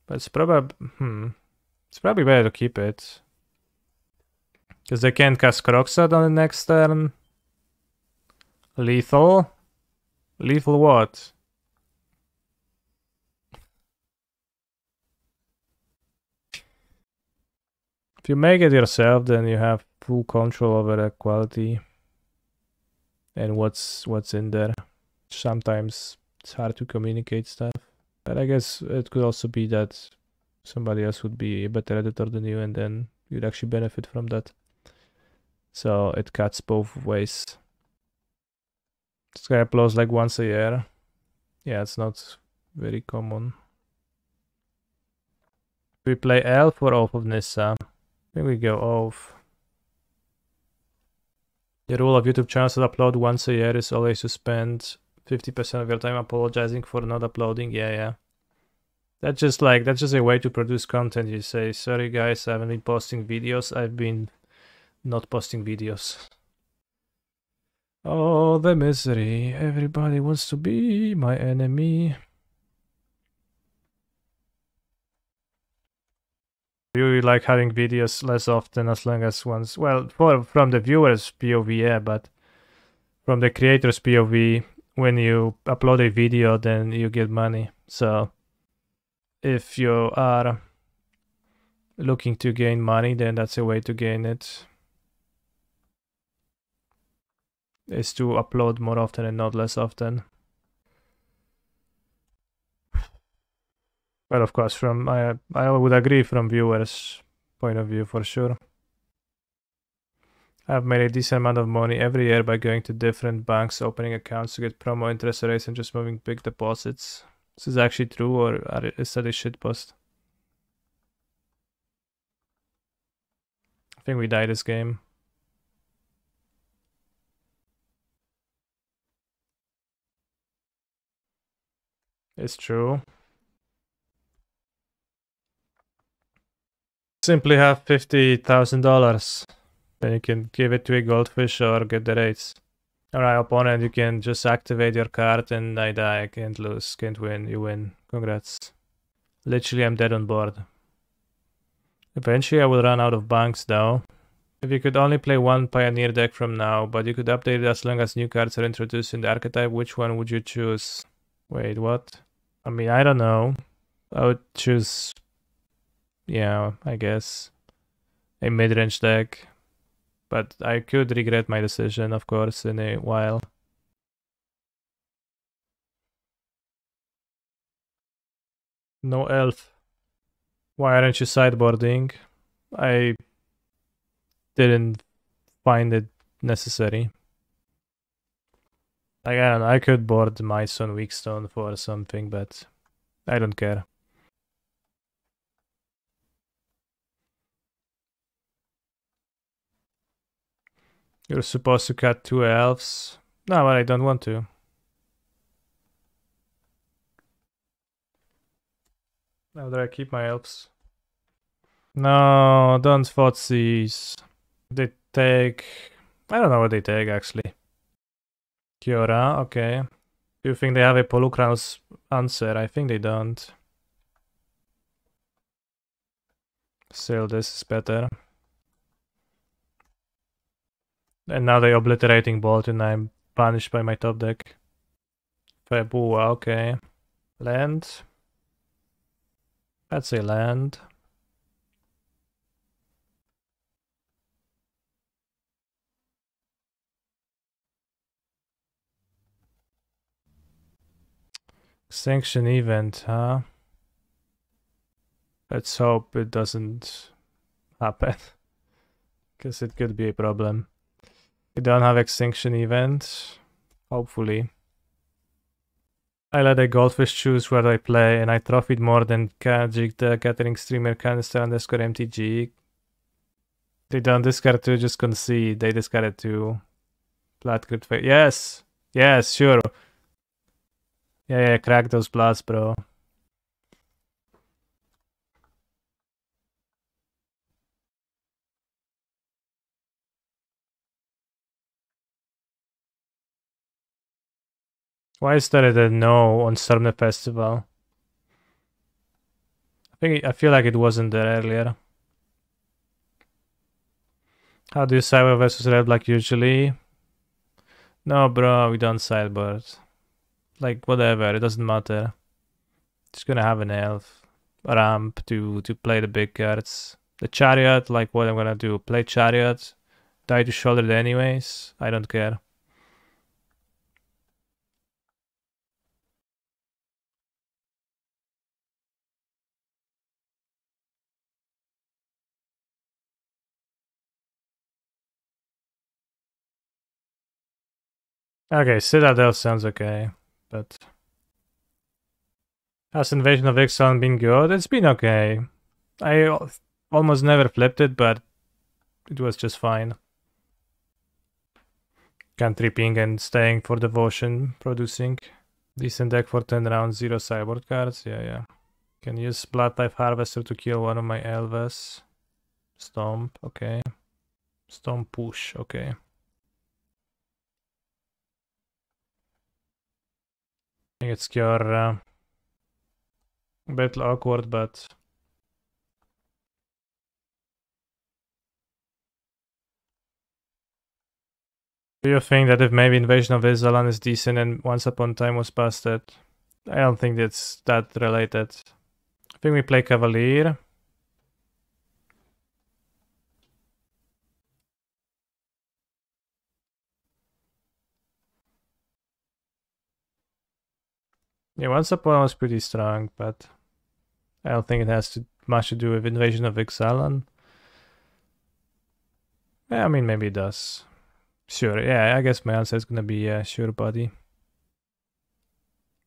but it's probably better to keep it because they can't cast Croxat on the next turn. Lethal what? If you make it yourself, then you have full control over the quality and what's in there. Sometimes it's hard to communicate stuff, but I guess it could also be that somebody else would be a better editor than you and then you'd actually benefit from that. So it cuts both ways. This guy uploads like once a year. Yeah, it's not very common. We play Elf or Oath of Nissa. I think we go Oath. The rule of YouTube channels that upload once a year is always to spend 50% of your time apologizing for not uploading. Yeah. That's just a way to produce content. You say, sorry guys, I haven't been posting videos. I've been not posting videos. Oh, the misery. Everybody wants to be my enemy. You like having videos less often as long as once. Well, from the viewer's POV, yeah, but from the creator's POV, when you upload a video, then you get money. So if you are looking to gain money, then that's a way to gain it. Is to upload more often and not less often. Well, of course, I would agree from viewers' point of view for sure. I've made a decent amount of money every year by going to different banks, opening accounts to get promo interest rates and just moving big deposits. This is actually true, or is that a shitpost? I think we died this game. It's true. Simply have $50,000. Then you can give it to a goldfish or get the rates. Alright, opponent, you can just activate your card and I die. I can't lose, can't win, you win. Congrats. Literally, I'm dead on board. Eventually I will run out of banks though. If you could only play one Pioneer deck from now, but you could update it as long as new cards are introduced in the archetype, which one would you choose? Wait, what? I mean, I don't know. I would choose, yeah, I guess, a mid-range deck. But I could regret my decision, of course, in a while. No elf. Why aren't you sideboarding? I didn't find it necessary. Like, I don't know, I could board Mice on Weakstone for something, but I don't care. You're supposed to cut 2 elves. No, but I don't want to. How do I keep my elves? No, don't Thoughtseize. They take... I don't know what they take, actually. Kiora, okay. Do you think they have a Polukranos answer? I think they don't. Still, this is better. And now they Obliterating Bolt and I'm punished by my top deck. Febua, okay. Land. Let's say land. Sanction event, huh? Let's hope it doesn't happen. Because it could be a problem. We don't have extinction event. Hopefully. I let a goldfish choose where I play, and I trophied more than Kajik, the Gathering Streamer Canister underscore MTG. They don't discard 2, just concede. They discarded 2. Blood crit face. Yes! Yes, sure. Yeah, crack those bloods, bro. Why is there a no on Stormnet Festival? I feel like it wasn't there earlier. How do you sideboard versus red black usually? No, bro, we don't sideboard. Like, whatever, it doesn't matter. Just gonna have an elf ramp to play the big cards. The Chariot, like what I'm gonna do, play Chariot, die to shoulder it anyways. I don't care. Okay, Citadel sounds okay, but has Invasion of Ixalan been good? It's been okay. I almost never flipped it, but it was just fine. Country ping and staying for devotion, producing. Decent deck for 10 rounds, 0 sideboard cards. Yeah. Can use Blood Type Harvester to kill one of my Elves. Stomp, okay. Stomp push, okay. I think it's Kiora. A bit awkward, but... Do you think that if maybe Invasion of Ixalan is decent and Once Upon a Time was busted? I don't think it's that related. I think we play Cavalier. Yeah, Once Upon was pretty strong, but I don't think it has much to do with Invasion of Ixalan. Yeah, I mean, maybe it does. Sure, yeah, I guess my answer is gonna be yeah, sure, buddy.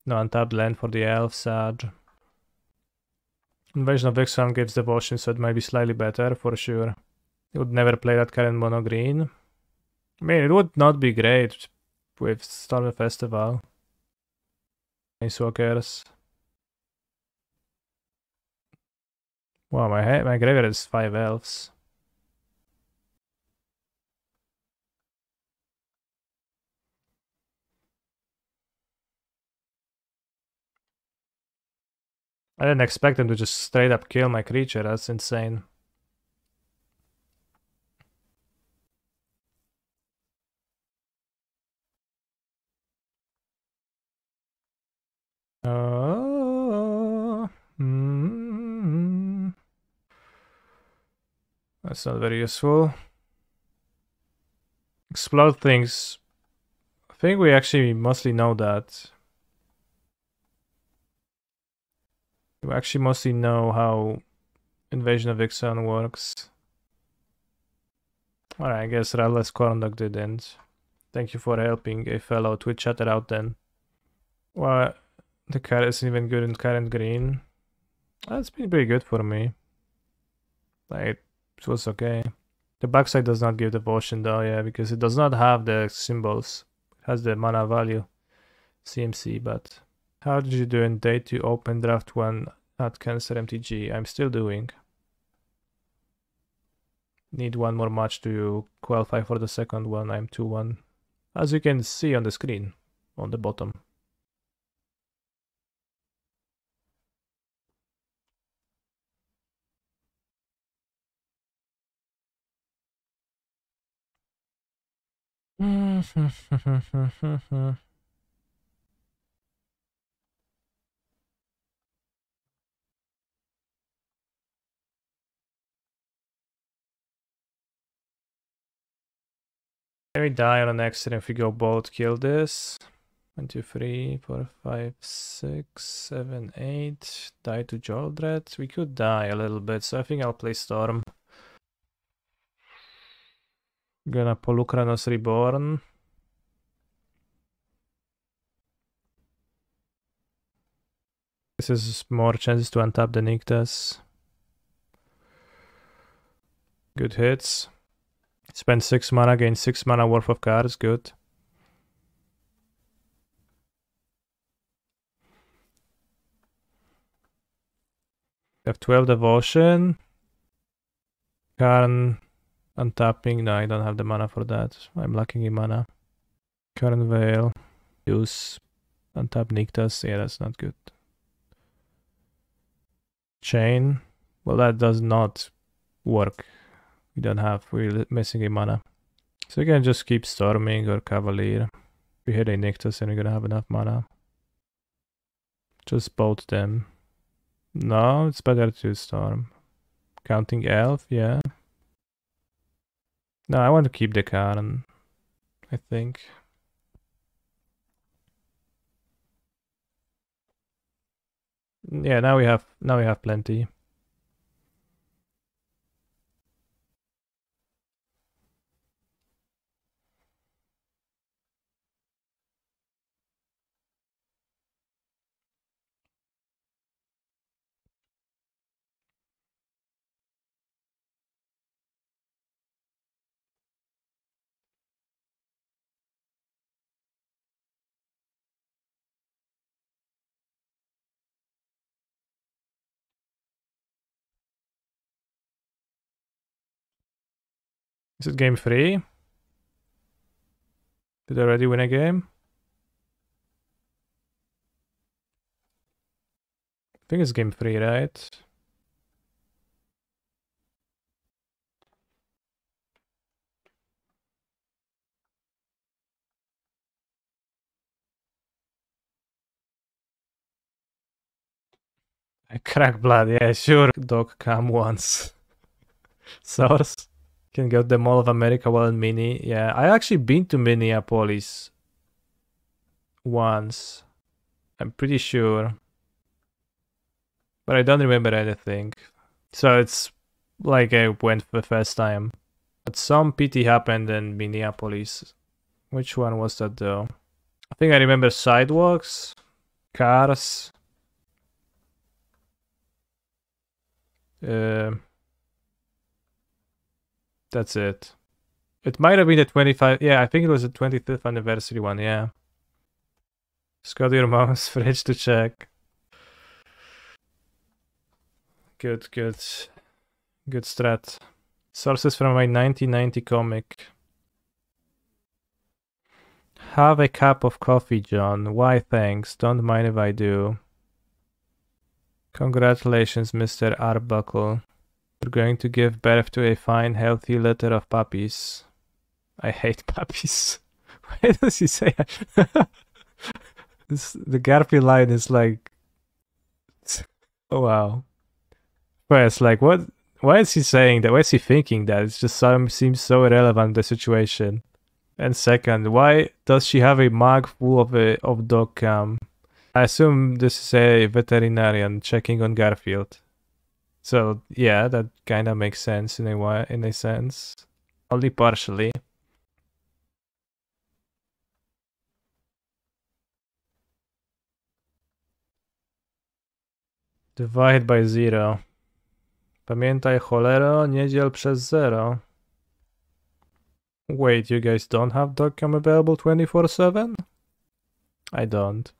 No untapped land for the elf, sad. Invasion of Ixalan gives devotion, so it might be slightly better, for sure. You would never play that card in mono green. I mean, it would not be great with Storm Festival. PLANESWALKERs. Wow, my graveyard is 5 elves. I didn't expect them to just straight up kill my creature, that's insane. That's not very useful. Explode things. I think we actually mostly know that. We actually mostly know how Invasion of Ixalan works. Alright, I guess Ralles Corndog didn't. Thank you for helping a fellow Twitch chatter out then. Well, the card isn't even good in current green. That's been pretty good for me. Like, it was okay. The backside does not give devotion though, yeah, because it does not have the symbols. It has the mana value. CMC, but... How did you do in day 2 open draft 1 at Cancer MTG? I'm still doing. Need one more match to qualify for the second one. I'm 2-1. As you can see on the screen, on the bottom. Can we die on an accident if we go both kill this? 1, 2, 3, 4, 5, 6, 7, 8. Die to Jaldred. We could die a little bit, so I think I'll play Storm. Gonna Polukranos Reborn. This is more chances to untap the Nykthos. Good hits. Spend 6 mana, gain 6 mana worth of cards, good. We have 12 devotion. Karn untapping. No, I don't have the mana for that. I'm lacking in mana. Karn Veil. Use. Untap Nykthos. Yeah, that's not good. Chain. Well, that does not work. We don't have. We're missing a mana. So we can just keep Storming or Cavalier. We hit a Nykthos and we're gonna have enough mana. Just both them. No, it's better to Storm. Counting Elf, yeah. No, I want to keep the Karn, I think. Yeah, now we have plenty. Is it game 3? Did I already win a game? I think it's game 3, right? I crack blood, yeah, sure. Dog come once. Source. Can go to the Mall of America while in Mini. Yeah, I actually been to Minneapolis once. I'm pretty sure. But I don't remember anything. So it's like I went for the first time. But some PT happened in Minneapolis. Which one was that though? I think I remember sidewalks, cars. That's it. It might have been the 25. Yeah, I think it was the 25th anniversary one. Yeah. Just go to your mom's fridge to check. Good strat. Sources from my 1990 comic. Have a cup of coffee, John. Why, thanks. Don't mind if I do. Congratulations, Mr. Arbuckle. You're going to give birth to a fine, healthy litter of puppies. I hate puppies. Why does he say that? The Garpy line is like... Oh, wow. Well, it's like, what? Why is he saying that? Why is he thinking that? It's just seems so irrelevant, the situation. And second, why does she have a mug full of dog cam? I assume this is a veterinarian checking on Garfield. So yeah, that kind of makes sense in a sense, only partially. Divide by 0. Pamiętaj, cholero, nie dziel przez 0. Wait, you guys don't have Dogcam available 24/7? I don't.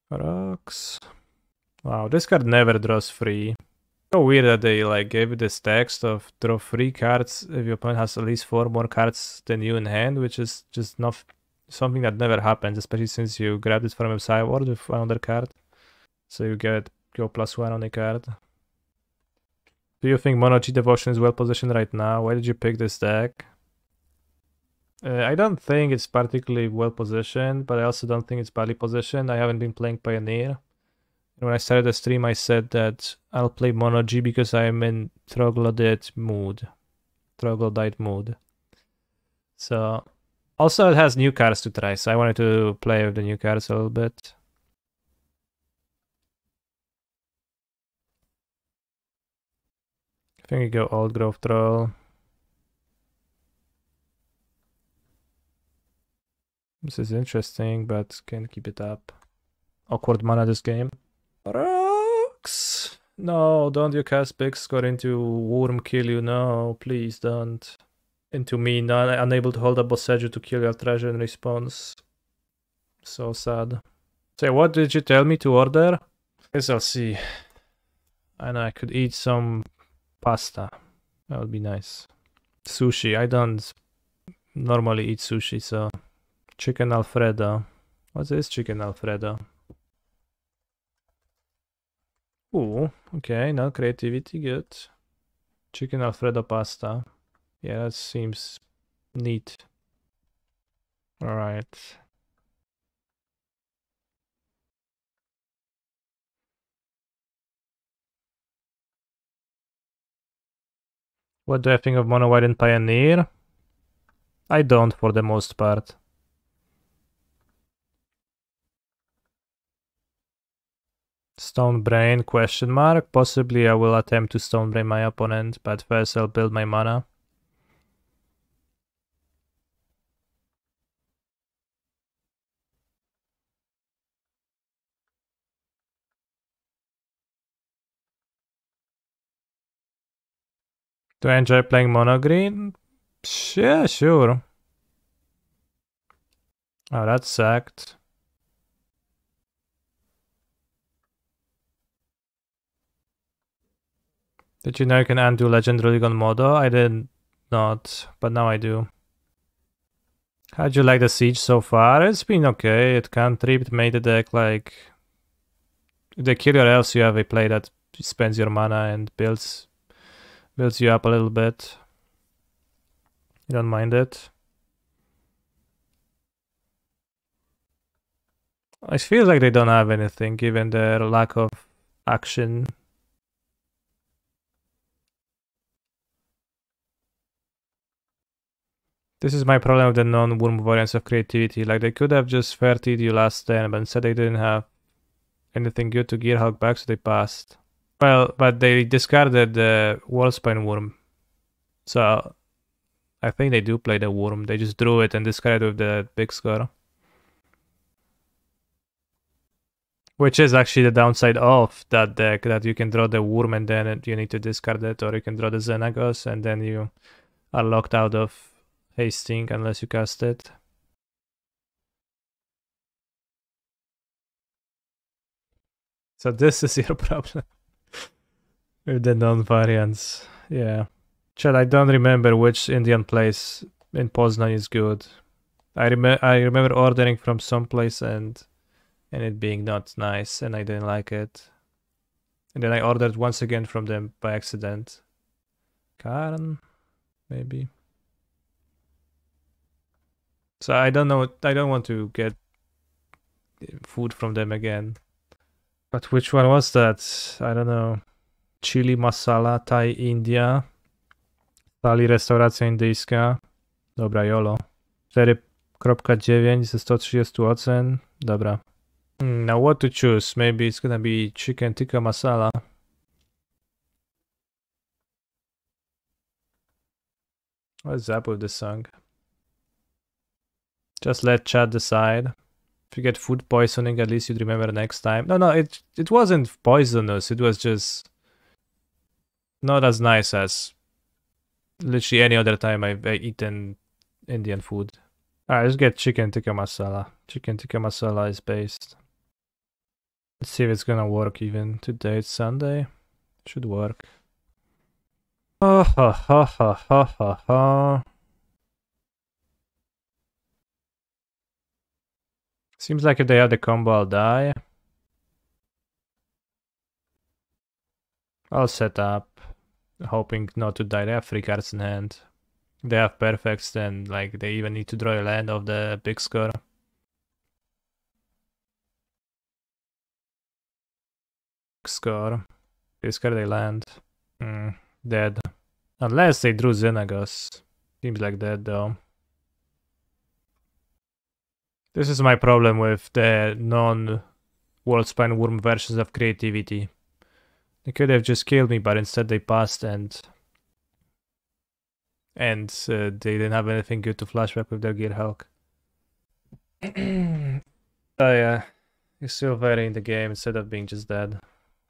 Rocks. Wow, this card never draws 3. So weird that they like gave it this text of draw 3 cards if your opponent has at least 4 more cards than you in hand, which is just not something that never happens, especially since you grabbed it from a sideboard with another card. So you get go +1 on a card. Do you think Mono G Devotion is well positioned right now? Why did you pick this deck? I don't think it's particularly well positioned, but I also don't think it's badly positioned. I haven't been playing Pioneer. And when I started the stream, I said that I'll play Mono G because I'm in Troglodyte mood. So, also it has new cards to try, so I wanted to play with the new cards a little bit. I think we go Old Growth Troll. This is interesting, but can't keep it up. Awkward mana this game. Rocks! No, don't you cast big score into Worm kill you, no, please don't. Into me, not unable to hold a Boseiju to kill your treasure in response. So sad. Say, what did you tell me to order? Guess I'll see. I know I could eat some pasta. That would be nice. Sushi, I don't normally eat sushi, so... Chicken Alfredo. What is chicken Alfredo? Ooh, okay, no creativity, good. Chicken Alfredo pasta. Yeah, that seems neat. Alright. What do I think of Mono White and Pioneer? I don't for the most part. Stone Brain, question mark. Possibly I will attempt to Stone Brain my opponent, but first I'll build my mana. Do I enjoy playing mono green? Yeah, sure. Oh, that sucked. Did you know you can undo Legendary on Modo? I did not, but now I do. How'd you like the siege so far? It's been okay. It cantripped, made the deck like... The Kiora Elves, you have a play that spends your mana and builds you up a little bit. You don't mind it. I feel like they don't have anything given their lack of action. This is my problem with the non-worm variants of creativity. Like, they could have just 30'd you last turn, but instead they didn't have anything good to Gearhulk back, so they passed. Well, but they discarded the Wallspine Worm. So, I think they do play the Worm. They just drew it and discarded with the big score. Which is actually the downside of that deck, that you can draw the Worm and then you need to discard it, or you can draw the Xenagos and then you are locked out of hasting unless you cast it. So this is your problem with the non-variants. Yeah. Chad, I don't remember which Indian place in Poznan is good. I remember ordering from some place and it being not nice, and I didn't like it. And then I ordered once again from them by accident. Karn, maybe. So I don't know, I don't want to get food from them again. But which one was that? I don't know. chili masala, Thai India, stali restauracja indyjska. Dobra, YOLO. 4.9 ze 130 ocen. Dobra. Now what to choose? Maybe it's gonna be chicken tikka masala. What's up with this song? Just let chat decide. If you get food poisoning, at least you'd remember next time. No, it wasn't poisonous. It was just not as nice as literally any other time I've eaten Indian food. Alright, let's get chicken tikka masala. Chicken tikka masala is based. Let's see if it's gonna work even. Today it's Sunday. Should work. Ha ha ha ha ha ha ha. Seems like if they have the combo, I'll die. I'll set up, hoping not to die. They have 3 cards in hand. If they have perfects, then like they even need to draw a land of the big score. Score. Discard a land. Dead. Unless they drew Xenagos. Seems like dead though. This is my problem with the non-Worldspine Worm versions of creativity. They could have just killed me, but instead they passed and they didn't have anything good to flashback with their Gear Hulk. Oh yeah, you're still very in the game instead of being just dead.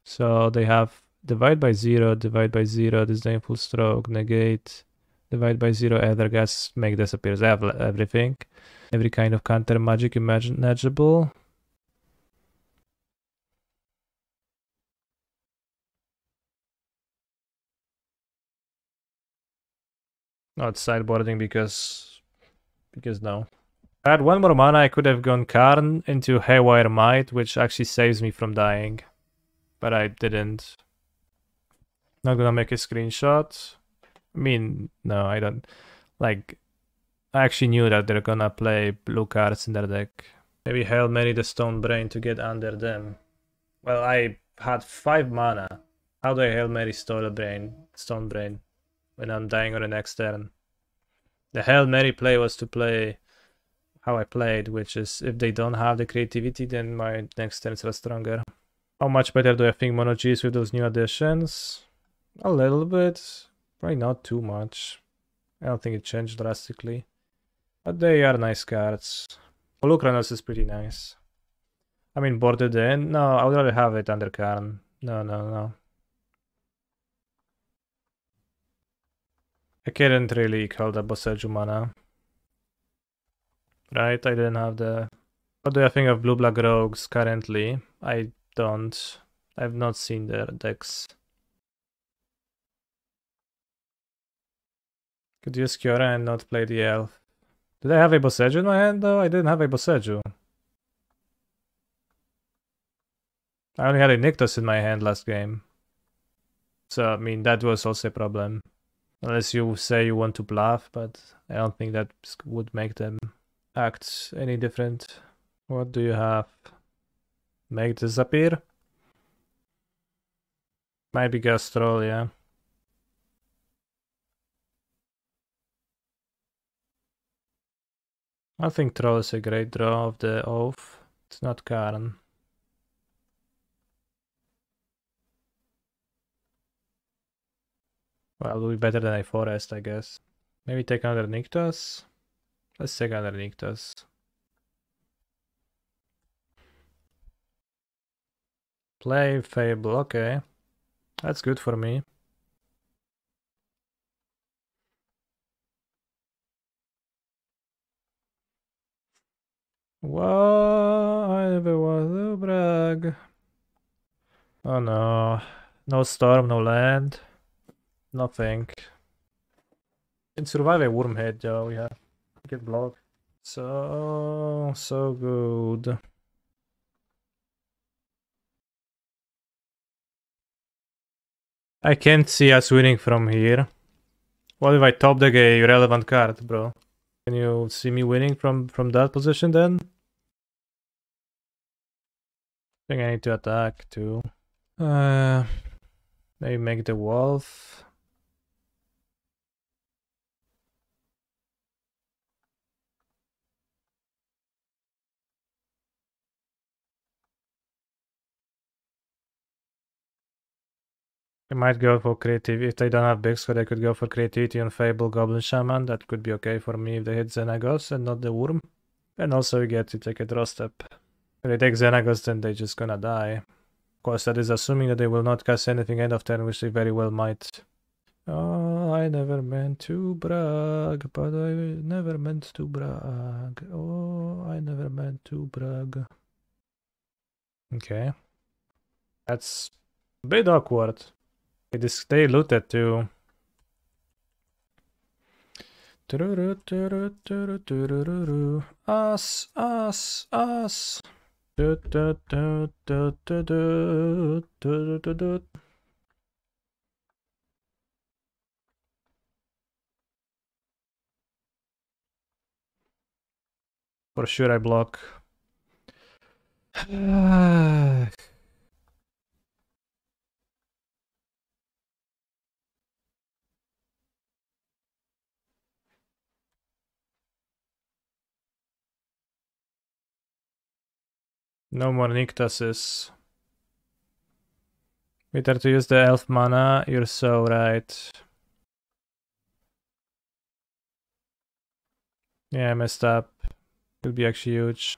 So they have divide by 0, disdainful stroke, negate, divide by 0, other guys, make disappear. They have everything. Every kind of counter magic imaginable. Not sideboarding because no. If I had 1 more mana, I could have gone Karn into Haywire Mite, which actually saves me from dying. But I didn't. Not gonna make a screenshot. I mean, no, I don't. Like, I actually knew that they're gonna play blue cards in their deck. Maybe Hail Mary the Stone Brain to get under them. Well, I had 5 mana. How do I Hail Mary Stone Brain when I'm dying on the next turn? The Hail Mary play was to play how I played, which is if they don't have the creativity, then my next turns are stronger. How much better do I think Mono G is with those new additions? A little bit. Probably not too much. I don't think it changed drastically. But they are nice cards. Polukranos is pretty nice. I mean, boarded in? No, I would rather have it under Karn. No. I couldn't really call the Boseiju mana. Right, I didn't have the... What do I think of blue-black rogues currently? I don't. I've not seen their decks. Could use Kiora and not play the elf. Did I have a Boseiju in my hand though? I didn't have a Boseiju. I only had a Nykthos in my hand last game. So, I mean, that was also a problem. Unless you say you want to bluff, but I don't think that would make them act any different. What do you have? Make disappear? Might be Ghost Troll, yeah. I think Troll is a great draw of the Oath. It's not Karn. Well, it'll be better than a Forest, I guess. Maybe take another Nykthos? Let's take another Nykthos. Play Fable, okay. That's good for me. Whoa, I never want to brag. Oh no. No storm, no land. Nothing. Can survive a Wormhead though, we have to get blocked. So good. I can't see us winning from here. What if I top deck a relevant card, bro? Can you see me winning from that position then? I think I need to attack too. Maybe make the wolf. They might go for creativity. If they don't have big score, they could go for creativity on Fable Goblin Shaman. That could be okay for me if they hit Xenagos and not the Worm. And also you get to take a draw step. If they take Xenagos, then they're just gonna die. Of course, that is assuming that they will not cast anything end of turn, which they very well might. Oh, I never meant to brag, but I never meant to brag. Oh, I never meant to brag. Okay. That's a bit awkward. They looted too. Us, us, us. For sure I block. No more Nykthoses. Better to use the elf mana, you're so right. Yeah, I messed up. Could be actually huge.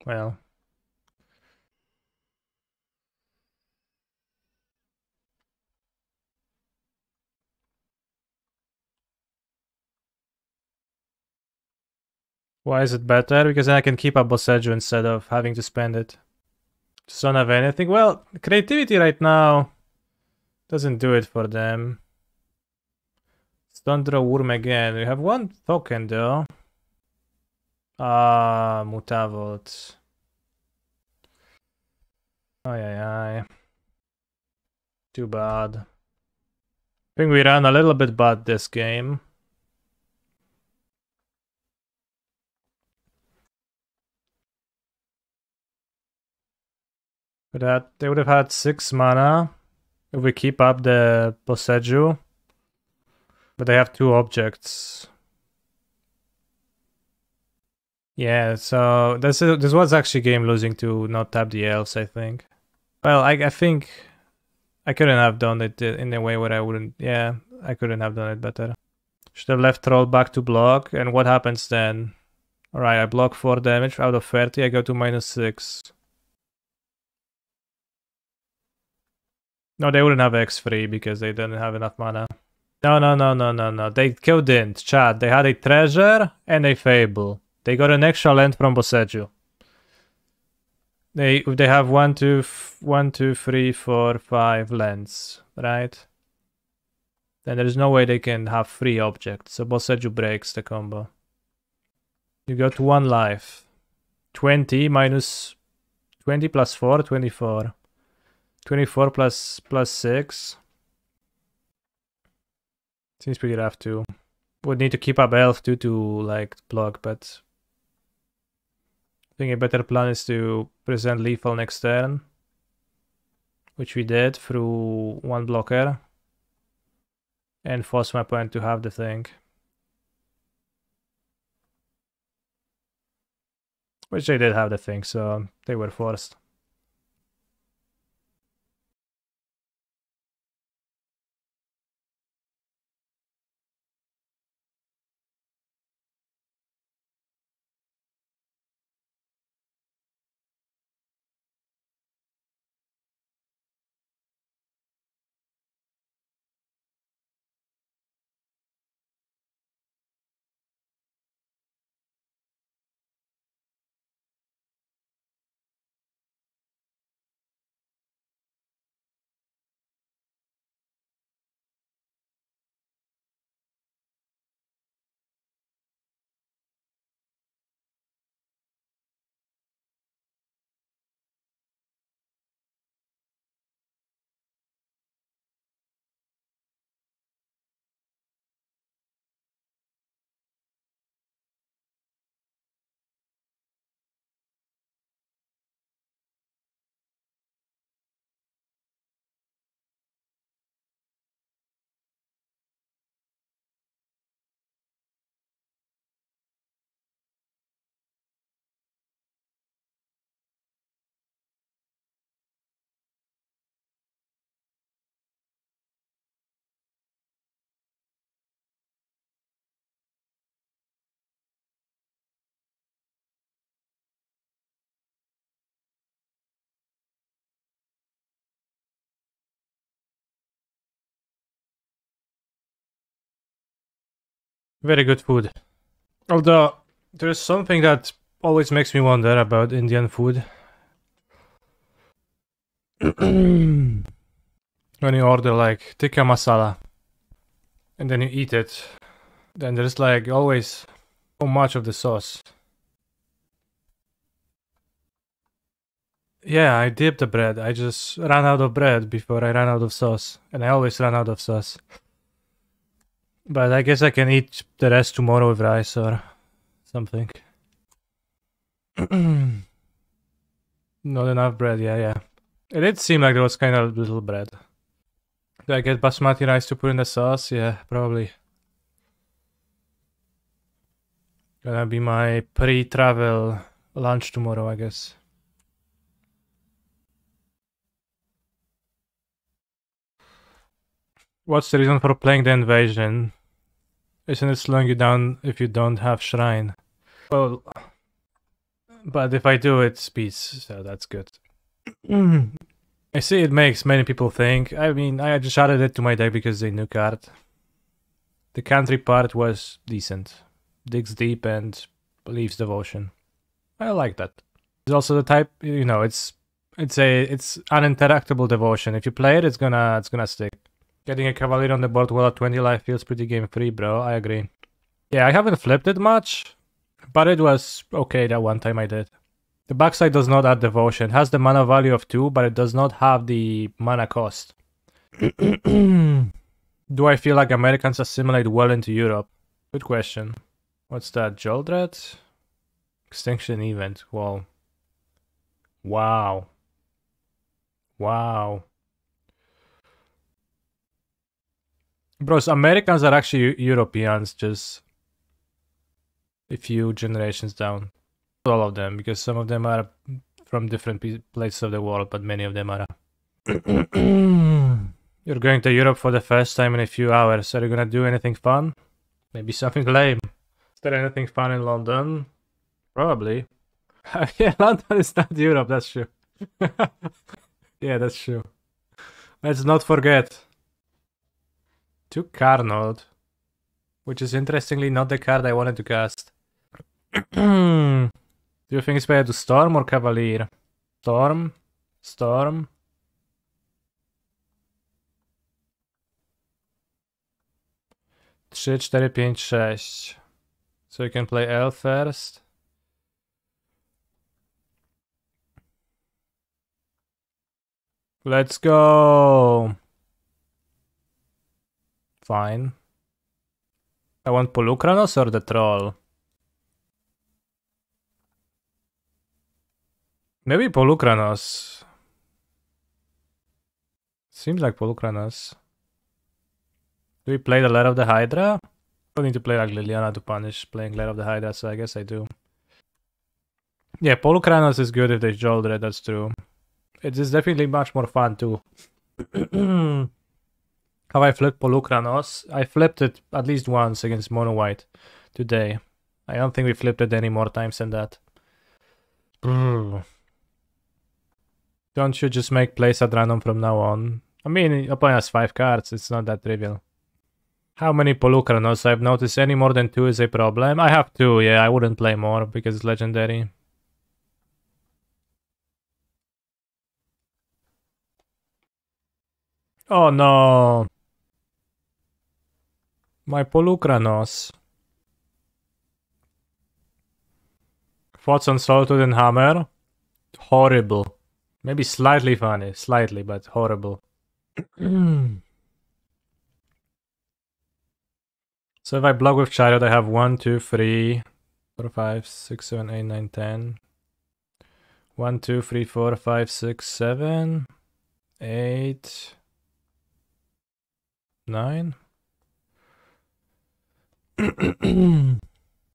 Well. Why is it better? Because then I can keep up Boseiju instead of having to spend it. Just don't have anything. Well, creativity right now doesn't do it for them. Don't draw Worm again. We have one token though. Ah, Mutavot. Ay, ay, ay. Too bad. I think we ran a little bit bad this game. But they would have had 6 mana if we keep up the Boseiju. But they have 2 objects. Yeah, so this was actually game losing to not tap the elves, I think. Well, I think I couldn't have done it in a way where I wouldn't. Yeah, I couldn't have done it better. Should have left Troll back to block. And what happens then? Alright, I block 4 damage out of 30. I go to -6. No, they wouldn't have X3 because they didn't have enough mana. No. They couldn't. Chat. They had a treasure and a fable. They got an extra land from Boseiju. They have 1, 2, 3, 4, 5 lands, right? Then there's no way they can have 3 objects. So Boseiju breaks the combo. You got 1 life. 20 minus 20 plus 4, 24. 24 plus 6. Seems pretty rough too. Would need to keep up elf too to like block, but I think a better plan is to present lethal next turn, which we did through 1 blocker, and force my opponent to have the thing. Which they did have the thing, so they were forced. Very good food. Although, there's something that always makes me wonder about Indian food. When you order like tikka masala, and then you eat it, then there's like always so much of the sauce. Yeah, I dipped the bread. I just ran out of bread before I ran out of sauce. And I always run out of sauce. But I guess I can eat the rest tomorrow with rice or something. Not enough bread, yeah. It did seem like there was kind of little bread. Do I get basmati rice to put in the sauce? Yeah, probably. Gonna be my pre-travel lunch tomorrow, I guess. What's the reason for playing the Invasion? Isn't it slowing you down if you don't have Shrine? Well, but if I do, it speeds, so that's good. I see it makes many people think. I mean, I just added it to my deck because they new card. The country part was decent. Digs deep and leaves devotion. I like that. It's also the type, you know, it's uninteractable devotion. If you play it, it's gonna stick. Getting a Cavalier on the board while at 20 life feels pretty game free, bro. I agree. Yeah, I haven't flipped it much, but it was okay that one time I did. The backside does not add devotion. It has the mana value of 2, but it does not have the mana cost. Do I feel like Americans assimilate well into Europe? Good question. What's that? Joldred? Extinction event. Whoa. Wow. Wow. Bros, Americans are actually Europeans, just a few generations down. Not all of them, because some of them are from different places of the world, but many of them are. You're going to Europe for the first time in a few hours. Are you gonna do anything fun? Maybe something lame. Is there anything fun in London? Probably. Yeah, London is not Europe, that's true. Yeah, that's true. Let's not forget. To Karn, which is interestingly not the card I wanted to cast. Do you think it's better to Storm or Cavalier? Storm? Storm? Trzy, 4, 5, 6. So you can play Elf first. Let's go! Fine. I want Polukranos or the Troll? Maybe Polukranos. Seems like Polukranos. Do we play the Lair of the Hydra? I don't need to play like Liliana to punish playing Lair of the Hydra, so I guess I do. Yeah, Polukranos is good if they Joldred, that's true. It is definitely much more fun too. Have I flipped Polukranos? I flipped it at least once against Mono White today. I don't think we flipped it any more times than that. Don't you just make plays at random from now on? I mean, opponent has 5 cards, it's not that trivial. How many Polukranos? I've noticed any more than 2 is a problem. I have 2, yeah, I wouldn't play more because it's legendary. Oh no! My Polukranos. Thoughts on Salted and Hammer? Horrible. Maybe slightly funny. Slightly, but horrible. So if I block with Chariot, I have 1, 2, 3, 4, 5, 6, 7, 8, 9, 10. 1, 2, 3, 4, 5, 6, 7, 8, 9. And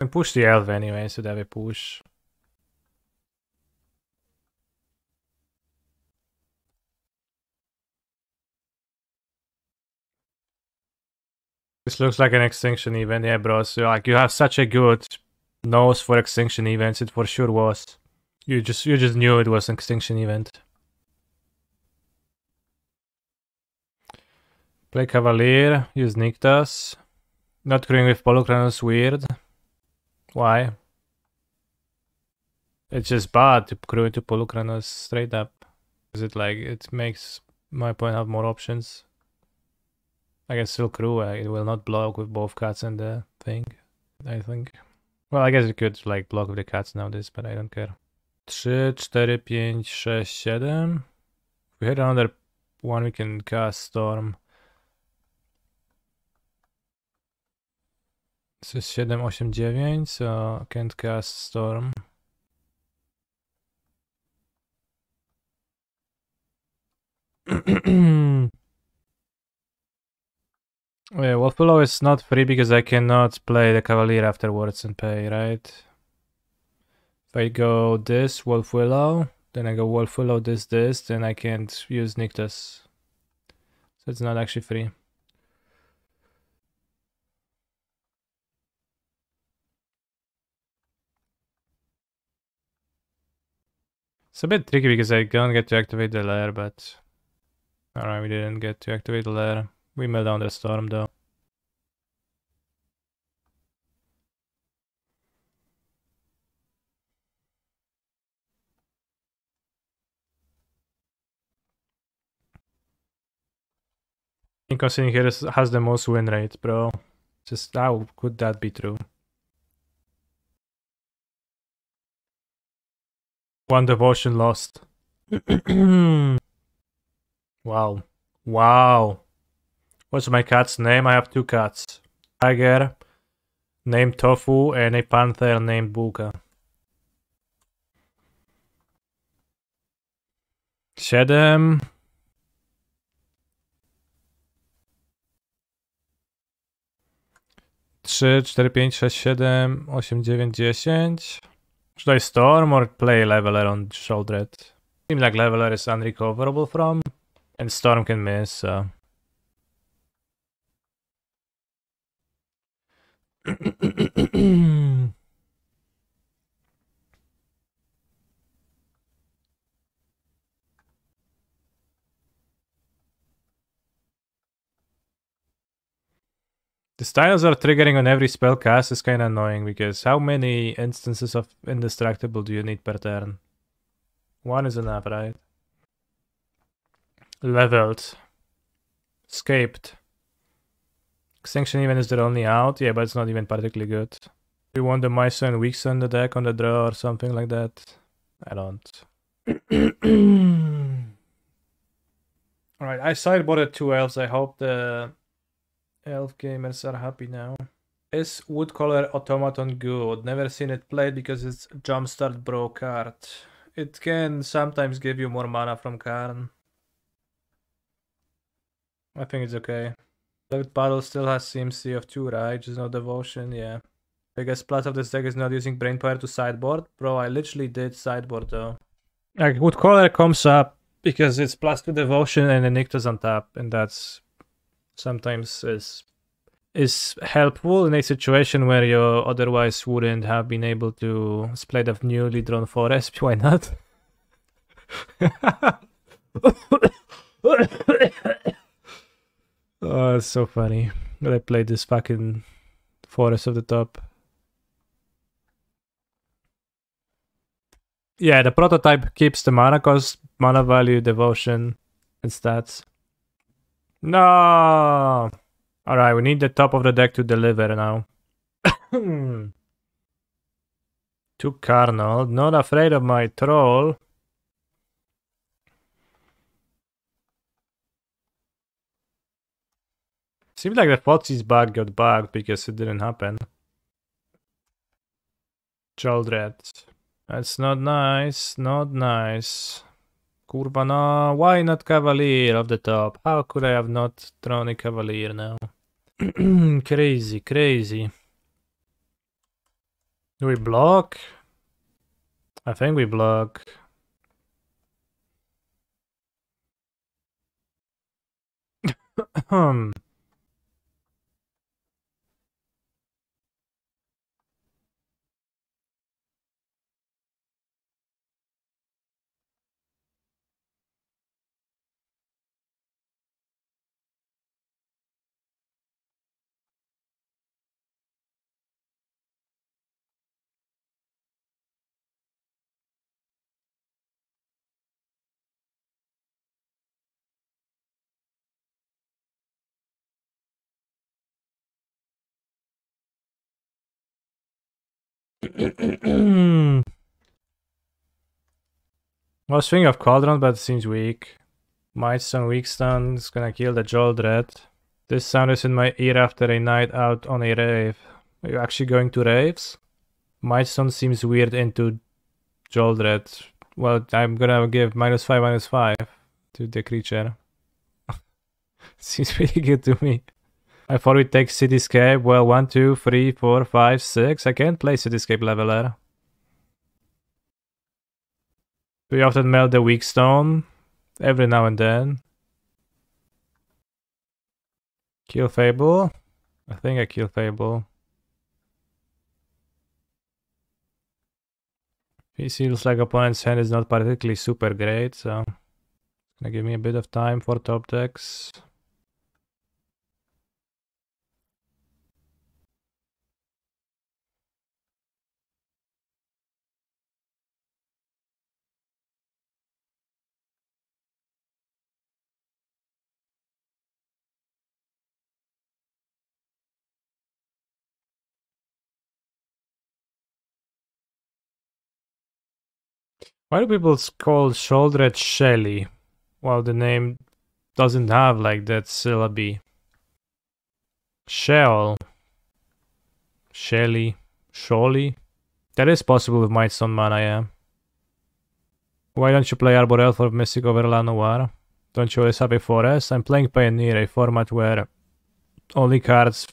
push the elf anyway, so that we push. This looks like an extinction event, yeah, bro. So like you have such a good nose for extinction events, it for sure was. You just knew it was an extinction event. Play Cavalier, use Nykthos. Not crewing with Polukranos weird. Why? It's just bad to crew into Polukranos straight up. Is it like it makes my opponent have more options? I can still crew, it will not block with both cats and the thing, I think. Well, I guess it could like block with the cats nowadays, but I don't care. 3, 4, 5, 6, 7. If we hit another one, we can cast Storm. This is 7, 8, 9, so can't cast Storm. Yeah, Wolfwillow is not free because I cannot play the Cavalier afterwards and pay, right? If I go this, Wolfwillow, then I go Wolfwillow, this, then I can't use Nykthos. So it's not actually free. It's a bit tricky because I don't get to activate the Lair, but... Alright, we didn't get to activate the Lair. We melt down the Storm though. Considering here has the most win rate, bro. Just how could that be true? One devotion lost. Wow. Wow. What's my cat's name? I have 2 cats. Tiger named Tofu and a panther named Buka. 7. Trzy, 4, 5, 6, 7, 8, 9, 10. Should I storm or play Leveler on Shouldred? Seems like Leveler is unrecoverable from, and Storm can miss, so... The styles are triggering on every spell cast is kinda annoying because how many instances of Indestructible do you need per turn? 1 is enough, right? Leveled. Escaped. Extinction even is their only out? Yeah, but it's not even particularly good. Do you want the Mice and Weeks on the deck on the draw or something like that? I don't. Alright, I sideboarded 2 elves. I hope the elf gamers are happy now. Is Woodcaller Automaton good? Never seen it played because it's Jumpstart Bro card. It can sometimes give you more mana from Karn. I think it's okay. Left Battle still has CMC of 2, right? Just no devotion, yeah. Biggest plus of this deck is not using Brainpower to sideboard. Bro, I literally did sideboard though. Like, Woodcaller comes up because it's +2 devotion and a Nykthos on top, and that's sometimes is helpful in a situation where you otherwise wouldn't have been able to split a newly drawn forest. Why not? Oh, it's so funny. I played this fucking forest of the top. Yeah, the prototype keeps the mana cost, mana value, devotion, and stats. No! Alright, we need the top of the deck to deliver now. To Carnal, not afraid of my troll. Seems like the Fotsy's bug got bugged because it didn't happen. Childred. That's not nice, not nice. Kurwa, no, why not Cavalier of the top? How could I have not drawn a Cavalier now? Crazy, crazy. Do we block? I think we block. I was thinking of Cauldron, but it seems weak. Mightstone, Weakstone is gonna kill the Joldred. This sound is in my ear after a night out on a rave. Are you actually going to raves? Mightstone seems weird into Joldred. Well, I'm gonna give -5/-5 to the creature. Seems pretty good to me. I thought we'd take Cityscape. Well, 1, 2, 3, 4, 5, 6. I can't play Cityscape Leveler. We often melt the Weakstone every now and then. Kill Fable. I think I kill Fable. He seems like opponent's hand is not particularly super great, so it's gonna give me a bit of time for top decks. Why do people call Shouldered Shelly while the name doesn't have like that syllabi? Shell. Shelly. Sholly. That is possible with Mightstone mana, yeah. Why don't you play Arbor Elf or Mystic over Llanowar? Don't you always have a forest? I'm playing Pioneer, a format where only cards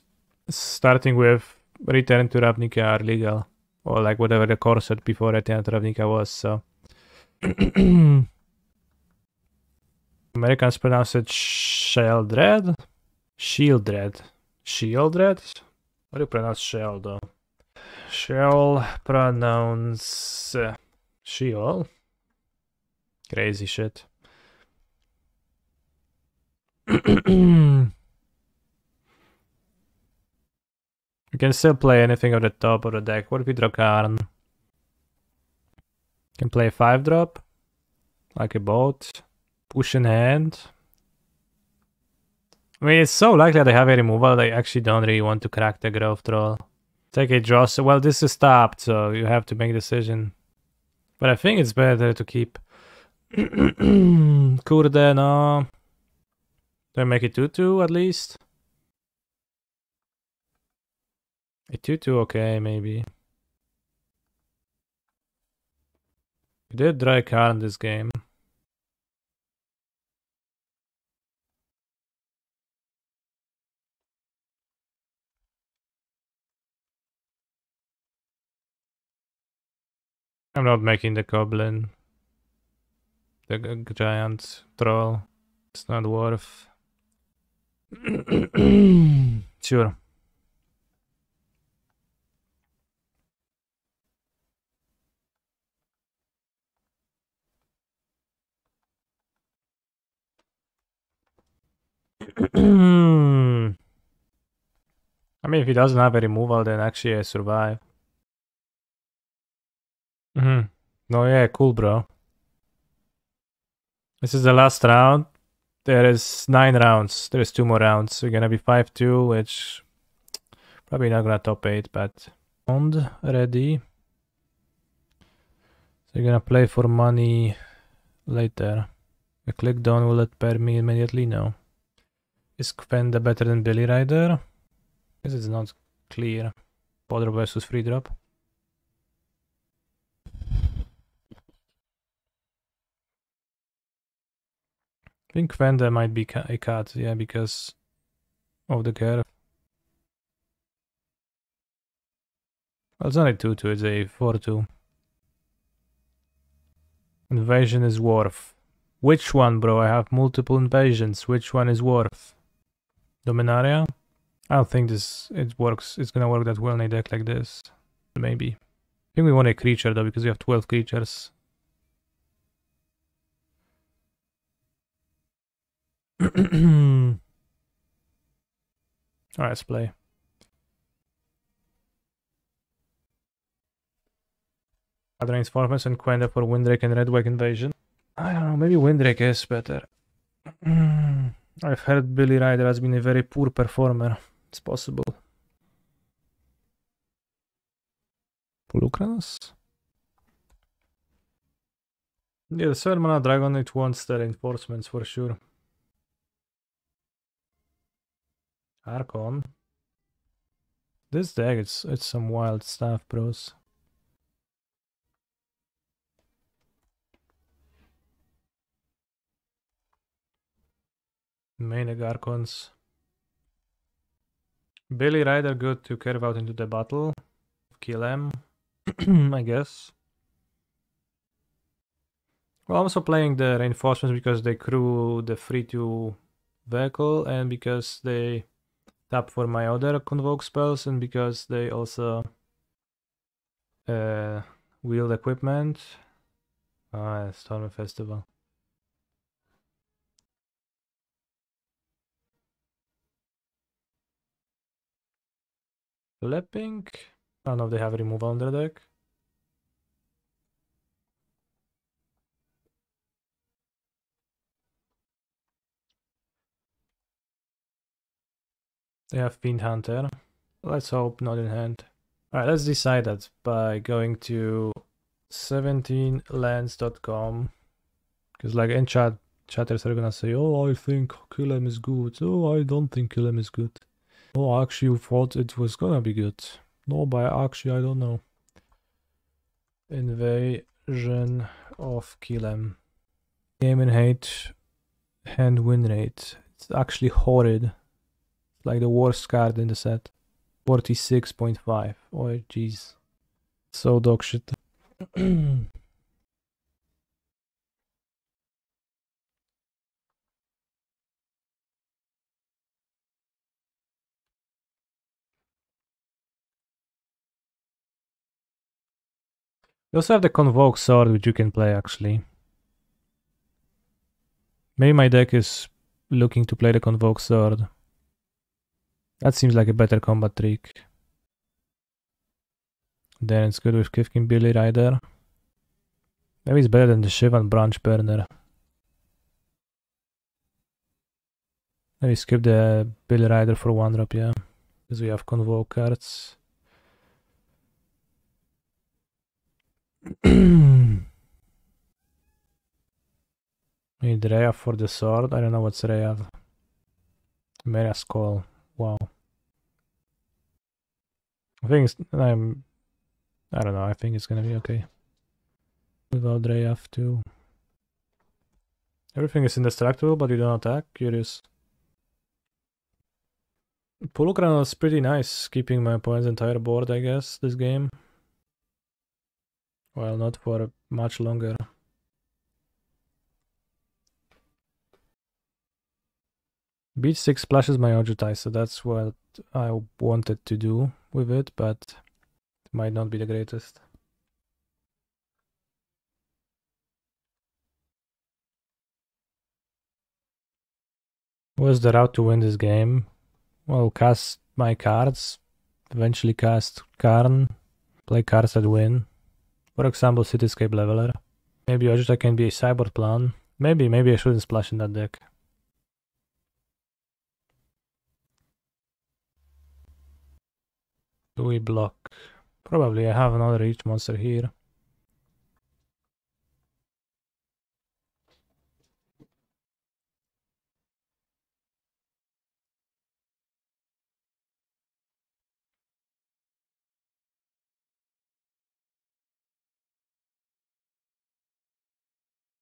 starting with Return to Ravnica are legal. Or like whatever the core set before Return to Ravnica was, so... Americans pronounce it Sheldred? Shieldred. Shieldred? How do you pronounce Shell though? Shell pronounce... Sheol? Crazy shit. You can still play anything at the top of the deck. What if we draw Karn? Can play a 5-drop, like a boat, push in hand. I mean, it's so likely that I have a removal that I actually don't really want to crack the Growth Troll. Take a draw. So, well, this is tapped, so you have to make a decision. But I think it's better to keep. Kurde, no. Do I make it 2-2 at least? A 2-2, okay, maybe. We did draw a card in this game. I'm not making the Goblin. The giant troll. It's not worth. Sure. I mean, if he doesn't have a removal, then actually I survive. No, yeah, cool, bro. This is the last round. There is 9 rounds. There is 2 more rounds. We're gonna be 5-2, which probably not gonna top 8, but Wand ready. So you're gonna play for money later. I click down, will it pair me immediately? No. Is Kvenda better than Billy Rider? Guess it's not clear. Podrop versus free drop. I think Kvenda might be a cat, yeah, because of the curve. Well, it's not a 2-2, it's a 4-2. Invasion is worth. Which one, bro? I have multiple invasions. Which one is worth? Dominaria? I don't think it works. It's gonna work that well in a deck like this. Maybe. I think we want a creature though, because we have 12 creatures. Alright, let's play. Adrain's Farmers and Quenda for Windrake and Redwake Invasion. I don't know, maybe Windrake is better. I've heard Billy Rider has been a very poor performer. It's possible. Polukranos? Yeah, the 7 mana dragon, it wants the reinforcements for sure. Archon. This deck, it's some wild stuff, bros. Main Archons. Billy Rider good to carve out into the battle. Kill him, I guess. Well, I'm also playing the reinforcements because they crew the 3/2 vehicle and because they tap for my other convoke spells and because they also wield equipment. Ah, Storm Festival. Flipping? I don't know if they have removal on their deck. They have Fiend Hunter. Let's hope not in hand. Alright, let's decide that by going to 17lands.com. Because like in chatters are gonna say, oh, I think Killem is good. Oh, I don't think Killem is good. Oh, I actually thought it was gonna be good. No, but actually I don't know. Invasion of Killem. Game and hate, hand win rate. It's actually horrid. It's like the worst card in the set. 46.5. Oh, jeez. So dog shit. You also have the Convoke Sword, which you can play actually. Maybe my deck is looking to play the Convoke Sword. That seems like a better combat trick. Then it's good with Kifkin Billy Rider. Maybe it's better than the Shivan Branch Burner. Maybe skip the Billy Rider for 1-drop, yeah. Because we have Convoke cards. Need Rhea for the sword. I don't know what's Rhea. Maria's Call. Wow. I think it's, I don't know. I think it's gonna be okay. Without Rhea too. Everything is indestructible, but you don't attack. Curious. Polukranos is pretty nice, keeping my opponent's entire board, I guess, this game. Well, not for much longer. Beach 6 splashes my Ojutai, so that's what I wanted to do with it, but it might not be the greatest. What's the route to win this game? Well, cast my cards, eventually cast Karn, play cards that win. For example, Cityscape Leveler. Maybe Ojutai can be a sideboard plan. Maybe I shouldn't splash in that deck. Do we block? Probably. I have another reach monster here.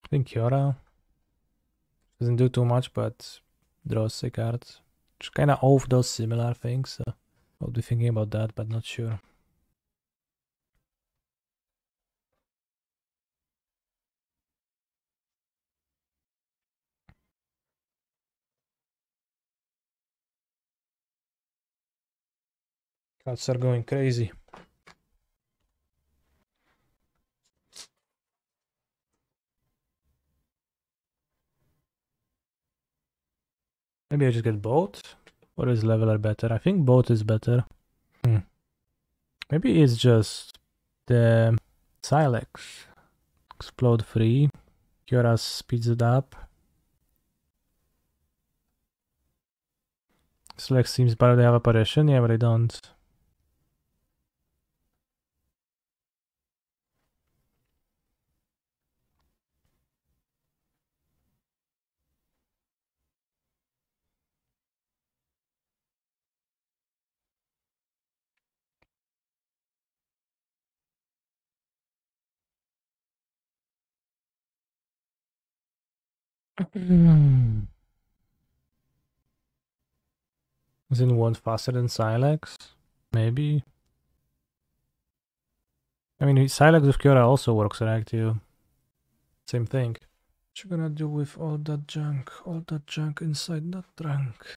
I think Kiora doesn't do too much, but draws a card. Which kind of off those similar things. So I'll be thinking about that, but not sure. Cards are going crazy. Maybe I just get both? Or is Leveler better? I think both is better. Maybe it's just the Sylex. Explode free. Kiora speeds it up. Sylex seems better they have apparition, yeah, but I don't. Isn't one faster than Sylex? Maybe. I mean, Sylex with Kiora also works, right? Too. Same thing. What you gonna do with all that junk? All that junk inside that trunk?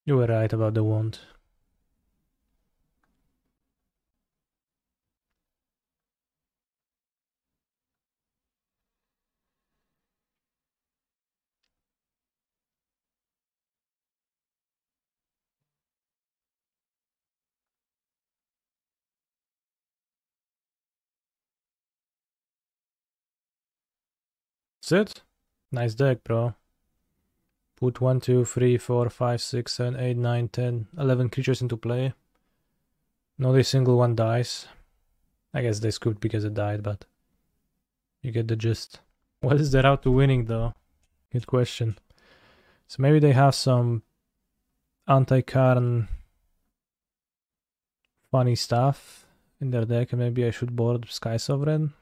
You were right about the wand. That's it? Nice deck, bro. Put 1, 2, 3, 4, 5, 6, 7, 8, 9, 10, 11 creatures into play. Not a single one dies. I guess they scooped because it died, but you get the gist. What is the route to winning, though? Good question. So maybe they have some anti-Karn funny stuff in their deck, and maybe I should board Sky Sovereign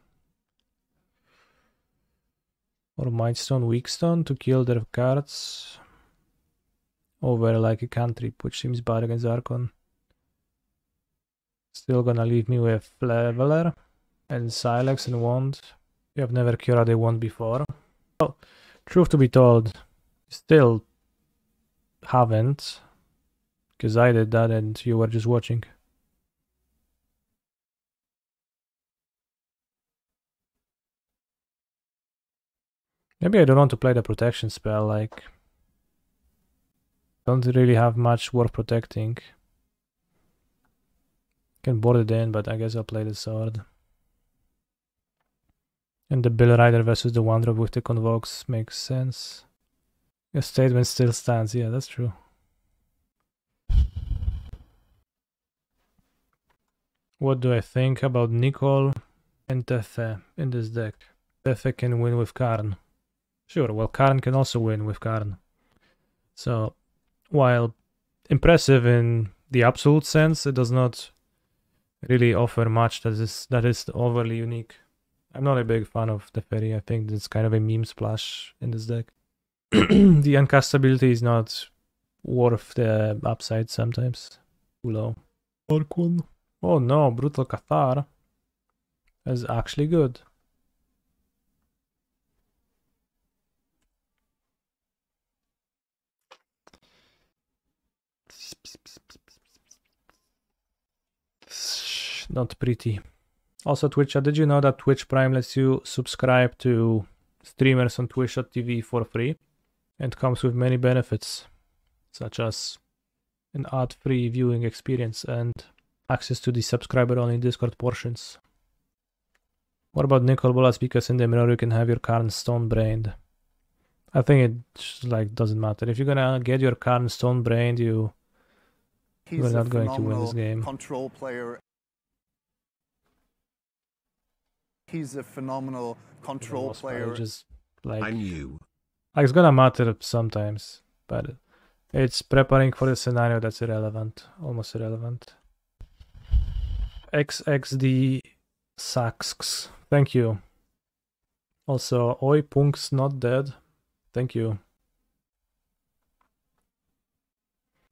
or Mightstone, Weakstone to kill their cards over like a cantrip, which seems bad against Archon. Still gonna leave me with Leveler and Sylex and Wand. You have never Kiora the Wand before. Well, truth to be told, still haven't, because I did that and you were just watching. Maybe I don't want to play the protection spell, like, don't really have much worth protecting. Can board it in, but I guess I'll play the sword. And the Bill Rider versus the Wanderer with the Convokes makes sense. Your statement still stands, yeah, that's true. What do I think about Nicol and Tefe in this deck? Tefe can win with Karn. Sure, well, Karn can also win with Karn. So, while impressive in the absolute sense, it does not really offer much that is overly unique. I'm not a big fan of Teferi. I think it's kind of a meme splash in this deck. The uncastability is not worth the upside sometimes. Too low. Orquan. Oh no, Brutal Cathar is actually good. Not pretty. Also, Twitch, did you know that Twitch Prime lets you subscribe to streamers on twitch.tv for free? And comes with many benefits, such as an ad-free viewing experience and access to the subscriber-only Discord portions. What about Nicol Bolas? Because in the mirror you can have your Karn stone-brained. I think it like doesn't matter. If you're gonna get your Karn stone-brained, you're not going to win this game. Control player. He's a phenomenal control player. Just like I knew. Like it's gonna matter sometimes, but it's preparing for the scenario that's irrelevant, almost irrelevant. XXD Sax, thank you. Also, Oi Punk's not dead, thank you.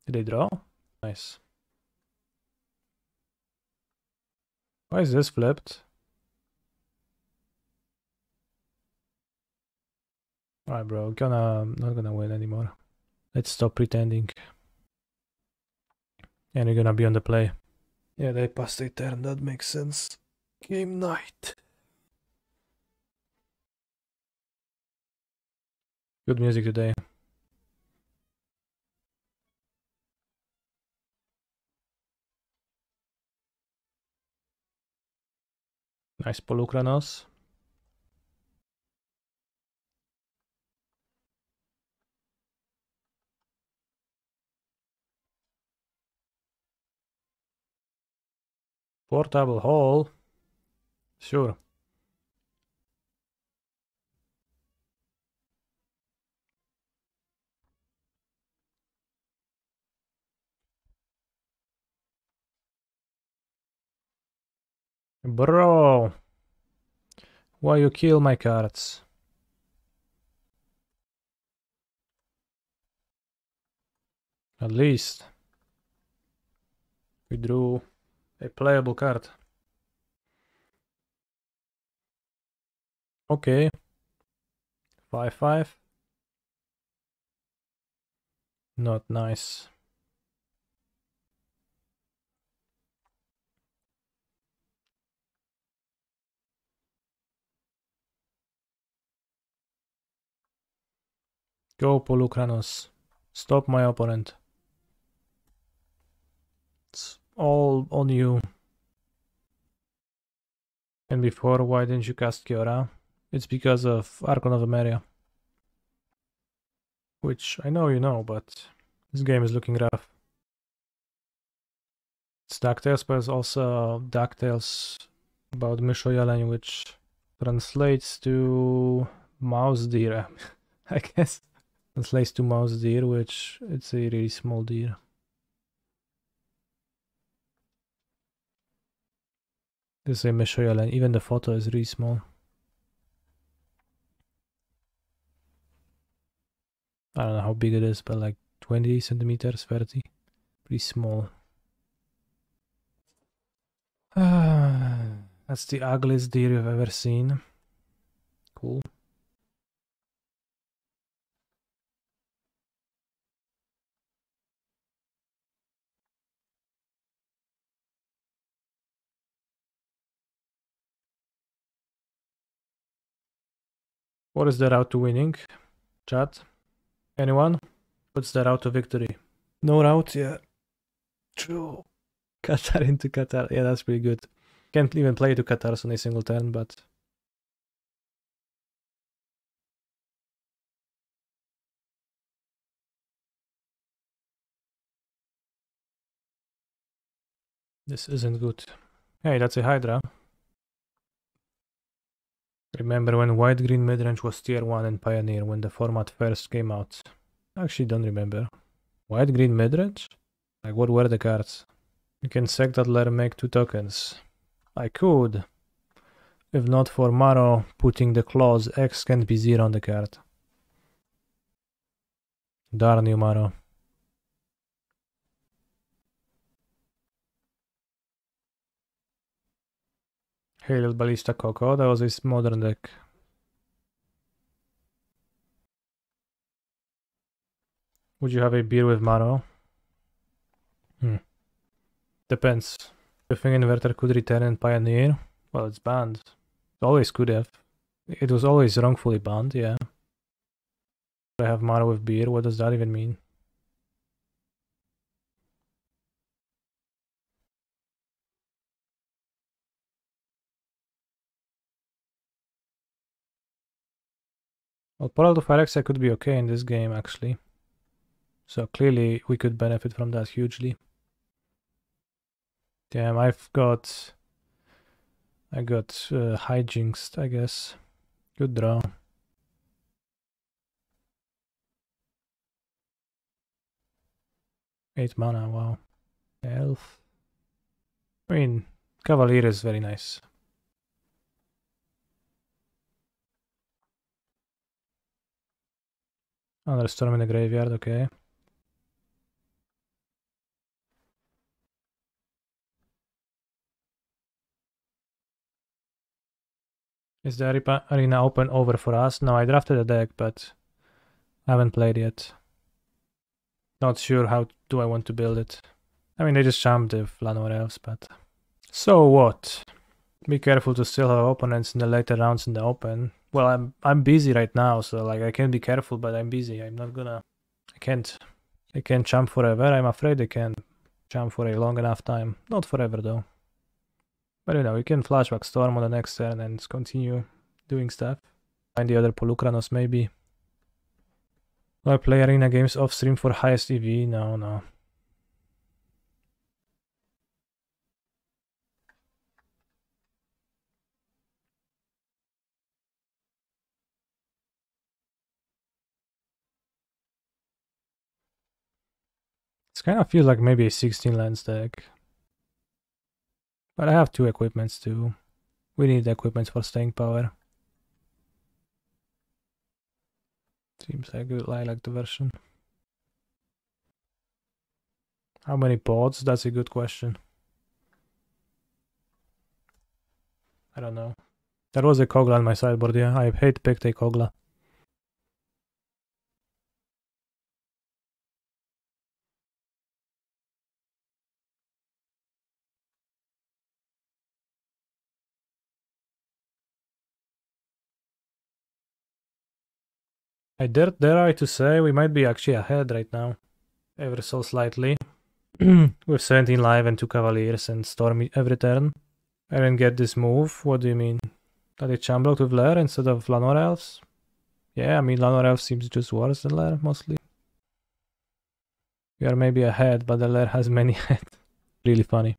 Did they draw? Nice. Why is this flipped? Alright, bro, not gonna win anymore. Let's stop pretending. And you're gonna be on the play. Yeah, they passed a turn, that makes sense. Game night. Good music today. Nice Polukranos. Portable hall? Sure. Bro! Why you kill my cards? At least we drew a playable card. Okay. 5/5. Not nice. Go Polukranos. Stop my opponent. It's all on you. And before, why didn't you cast Kiora? It's because of Archon of Emeria. Which I know you know, but this game is looking rough. It's DuckTales, but it's also DuckTales about Myshoyalan, which translates to mouse deer, I guess. Translates to mouse deer, which it's a really small deer. This is a Myshoyalan, even the photo is really small. I don't know how big it is, but like 20 centimeters, 30. Pretty small. That's the ugliest deer you've ever seen. Cool. What is the route to winning? Chat? Anyone? What's the route to victory? No route? Yeah. True. Qatar into Qatar. Yeah, that's pretty good. Can't even play to Qatar on a single turn, but... this isn't good. Hey, that's a Hydra. Remember when white-green midrange was tier 1 in Pioneer when the format first came out? Actually don't remember. White-green midrange? Like what were the cards? You can sack that Lair, make 2 tokens. I could. If not for Maro putting the clause X can't be 0 on the card. Darn you, Maro. Hail Ballista Coco, that was a modern deck. Would you have a beer with Maro? Depends. The thing Inverter could return in Pioneer? Well, it's banned. It always could have. It was always wrongfully banned, yeah. I have Maro with beer, what does that even mean? Well, Portal to Phyrex could be okay in this game, actually. So clearly we could benefit from that hugely. Damn, I got hijinxed, I guess. Good draw. Eight mana, wow. Elf. I mean, Cavalier is very nice. Another Storm in the graveyard, okay. Is the arena open over for us? No, I drafted a deck, but I haven't played yet. Not sure how do I want to build it. I mean, they just jumped the Llanowar Elves, but... So what? Be careful to still have opponents in the later rounds in the open. Well, I'm busy right now, so like I can be careful, but I'm busy. I'm not gonna... I can't jump forever. I'm afraid I can jump for a long enough time. Not forever though. But you know, you can flashback Storm on the next turn and continue doing stuff. Find the other Polukranos maybe. Do I play arena games off stream for highest EV? No. kind of feels like maybe a 16 lands deck. But I have 2 equipments too. We need equipments for staying power. Seems like I like the version. How many pods? That's a good question. I don't know. There was a Kogla on my sideboard, yeah. I hate picked a Kogla. I dare I to say we might be actually ahead right now. Ever so slightly. With 17 live and 2 Cavaliers and Storm every turn. I didn't get this move. What do you mean? That they chamblocked with Lair instead of Llanowar Elves? Yeah, I mean Llanowar Elves seems just worse than Lair mostly. We are maybe ahead, but the Lair has many heads. Really funny.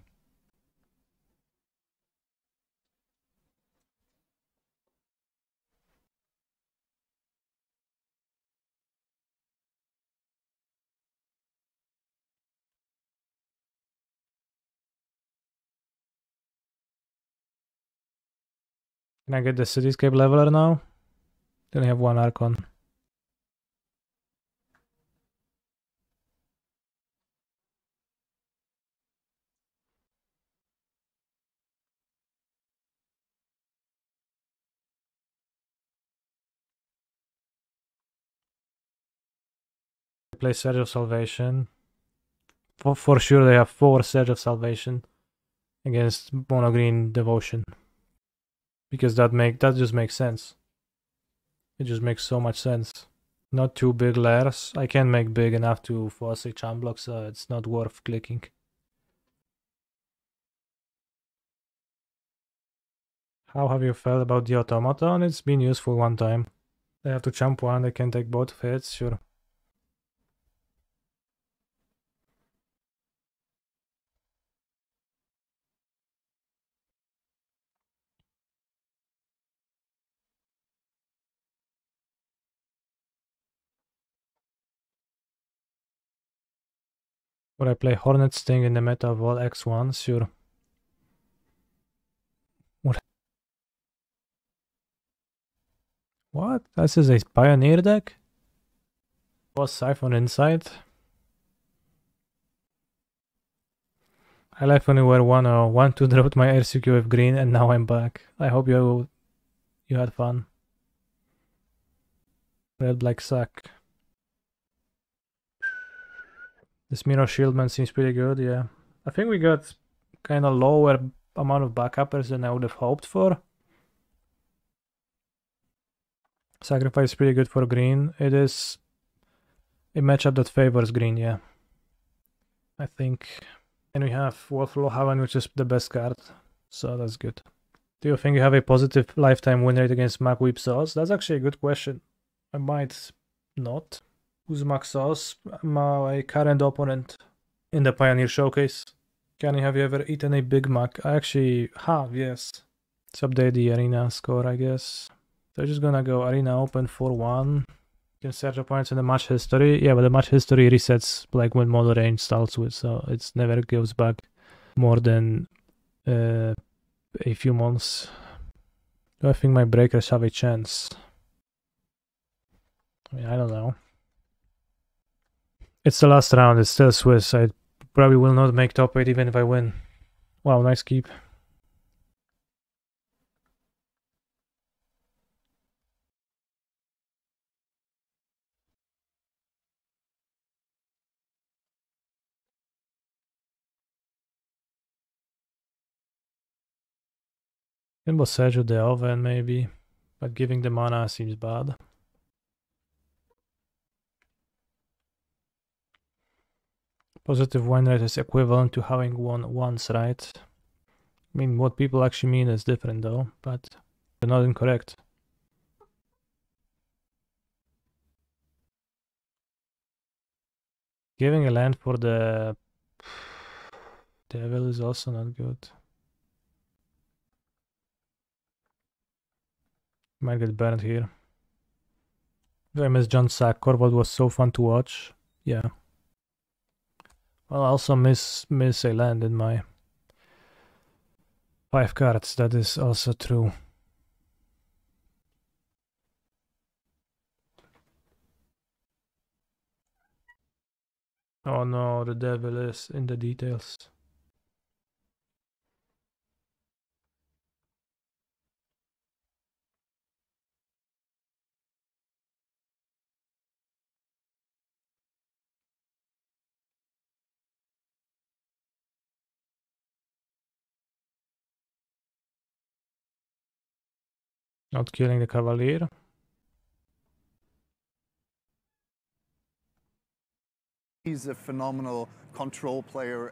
Can I get the Cityscape Leveler now? Then I have 1 Archon. Play Surge of Salvation. For sure they have 4 Surge of Salvation against Mono Green Devotion. Because that just makes sense. It just makes so much sense. Not 2 big Lairs. I can't make big enough to force a chamblock, so it's not worth clicking. How have you felt about the Automaton? It's been useful one time. They have to champ 1, they can take both hits, sure. Would I play Hornet Sting in the meta of all X1? Sure. What? This is a Pioneer deck? Was Siphon inside? I left when you were 101 to drop my RCQ with green and now I'm back. I hope you had fun. Red Black Sack. This Mirror Shieldman seems pretty good, yeah. I think we got kind of lower amount of backuppers than I would have hoped for. Sacrifice is pretty good for green. It is a matchup that favors green, yeah. I think. And we have Wolfwillow Haven, which is the best card, so that's good. Do you think you have a positive lifetime win rate against Mac Whip Sauce? That's actually a good question. I might not. Who's Mac Sauce? My current opponent in the Pioneer Showcase. Kenny, have you ever eaten a Big Mac? I actually have, yes. Let's update the arena score, I guess. So I'm just gonna go arena open 4-1. You can search opponents in the match history. Yeah, but the match history resets like when model range starts with, so it never goes back more than a few months. Do I think my breakers have a chance? I mean, I don't know. It's the last round, it's still Swiss. I probably will not make top 8 even if I win. Wow, nice keep. Can Boseiju the Oven maybe, but giving the mana seems bad. Positive win rate is equivalent to having won once, right? I mean, what people actually mean is different though, but they're not incorrect. Giving a land for the Devil is also not good. Might get burned here. Do I miss John Sack? Corvold was so fun to watch. Yeah. Well, I also miss a land in my 5 cards. That is also true. Oh no, the devil is in the details. Not killing the Cavalier. He's a phenomenal control player.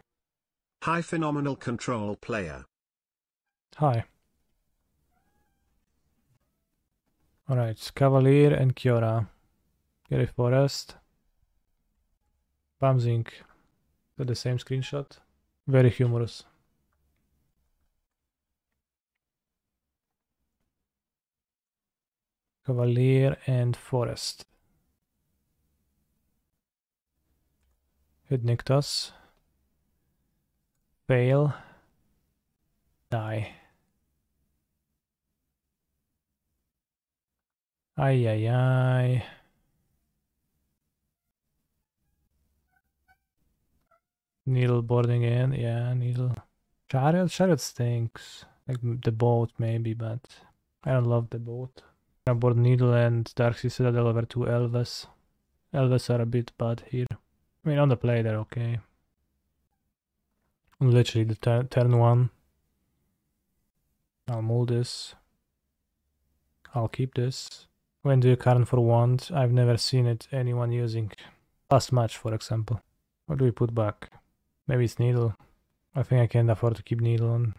Hi, phenomenal control player. Hi. Alright, Cavalier and Kiora. Gary Forest. Bamzing. Got the same screenshot. Very humorous. Cavalier and Forest. Hit Nykthos. Fail. Die. Ay ay ay. Needle boarding in, yeah, Needle. Chariot stinks. Like the boat maybe, but I don't love the boat. I board Needle and Darksteel Citadel over 2 Elves. Elves are a bit bad here. I mean, on the play they're okay. Literally the turn 1. I'll move this. I'll keep this. When do you Karn for Wand? I've never seen it anyone using. Last match, for example. What do we put back? Maybe it's Needle. I think I can't afford to keep Needle on.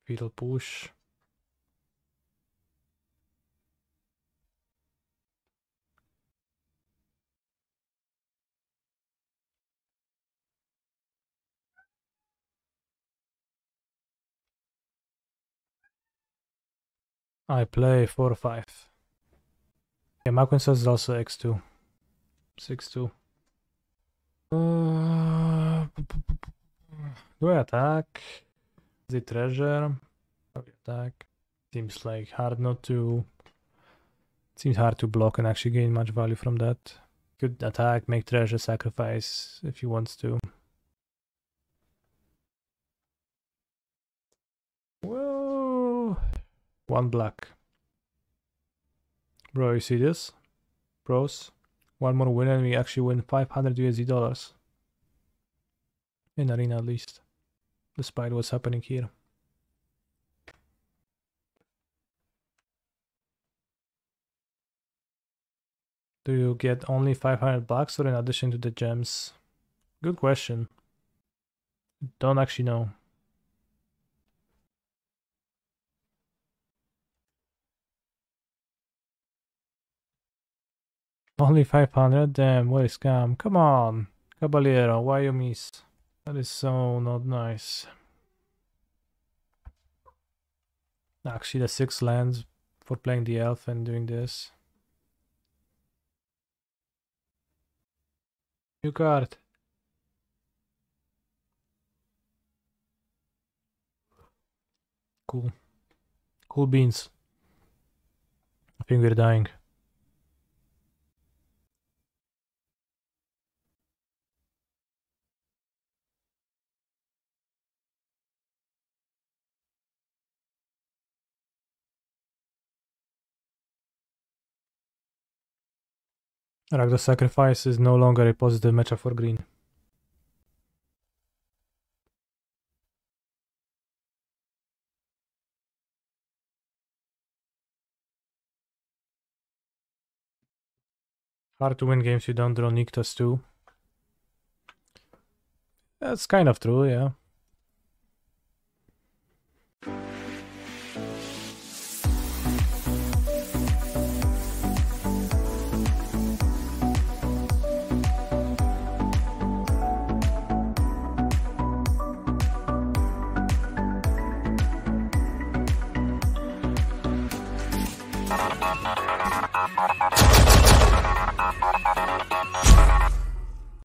Fetal push. I play 4-5. Yeah, Maquinson is also X2. 6-2. Do I attack? The treasure? Probably attack. Seems like hard not to. Seems hard to block and actually gain much value from that. Could attack, make treasure, sacrifice if he wants to. Whoa! 1 black. Bro, you see this? Bros. 1 more win and we actually win $500 in arena at least, despite what's happening here. Do you get only 500 bucks or in addition to the gems? Good question. Don't actually know. Only 500? Damn, what a scam. Come on, Caballero, why you miss? That is so not nice. Actually, the 6 lands for playing the elf and doing this. New card. Cool. Cool beans. I think we're dying. Rakdos Sacrifice is no longer a positive matchup for green. Hard to win games you don't draw Nykthos too. That's kind of true, yeah.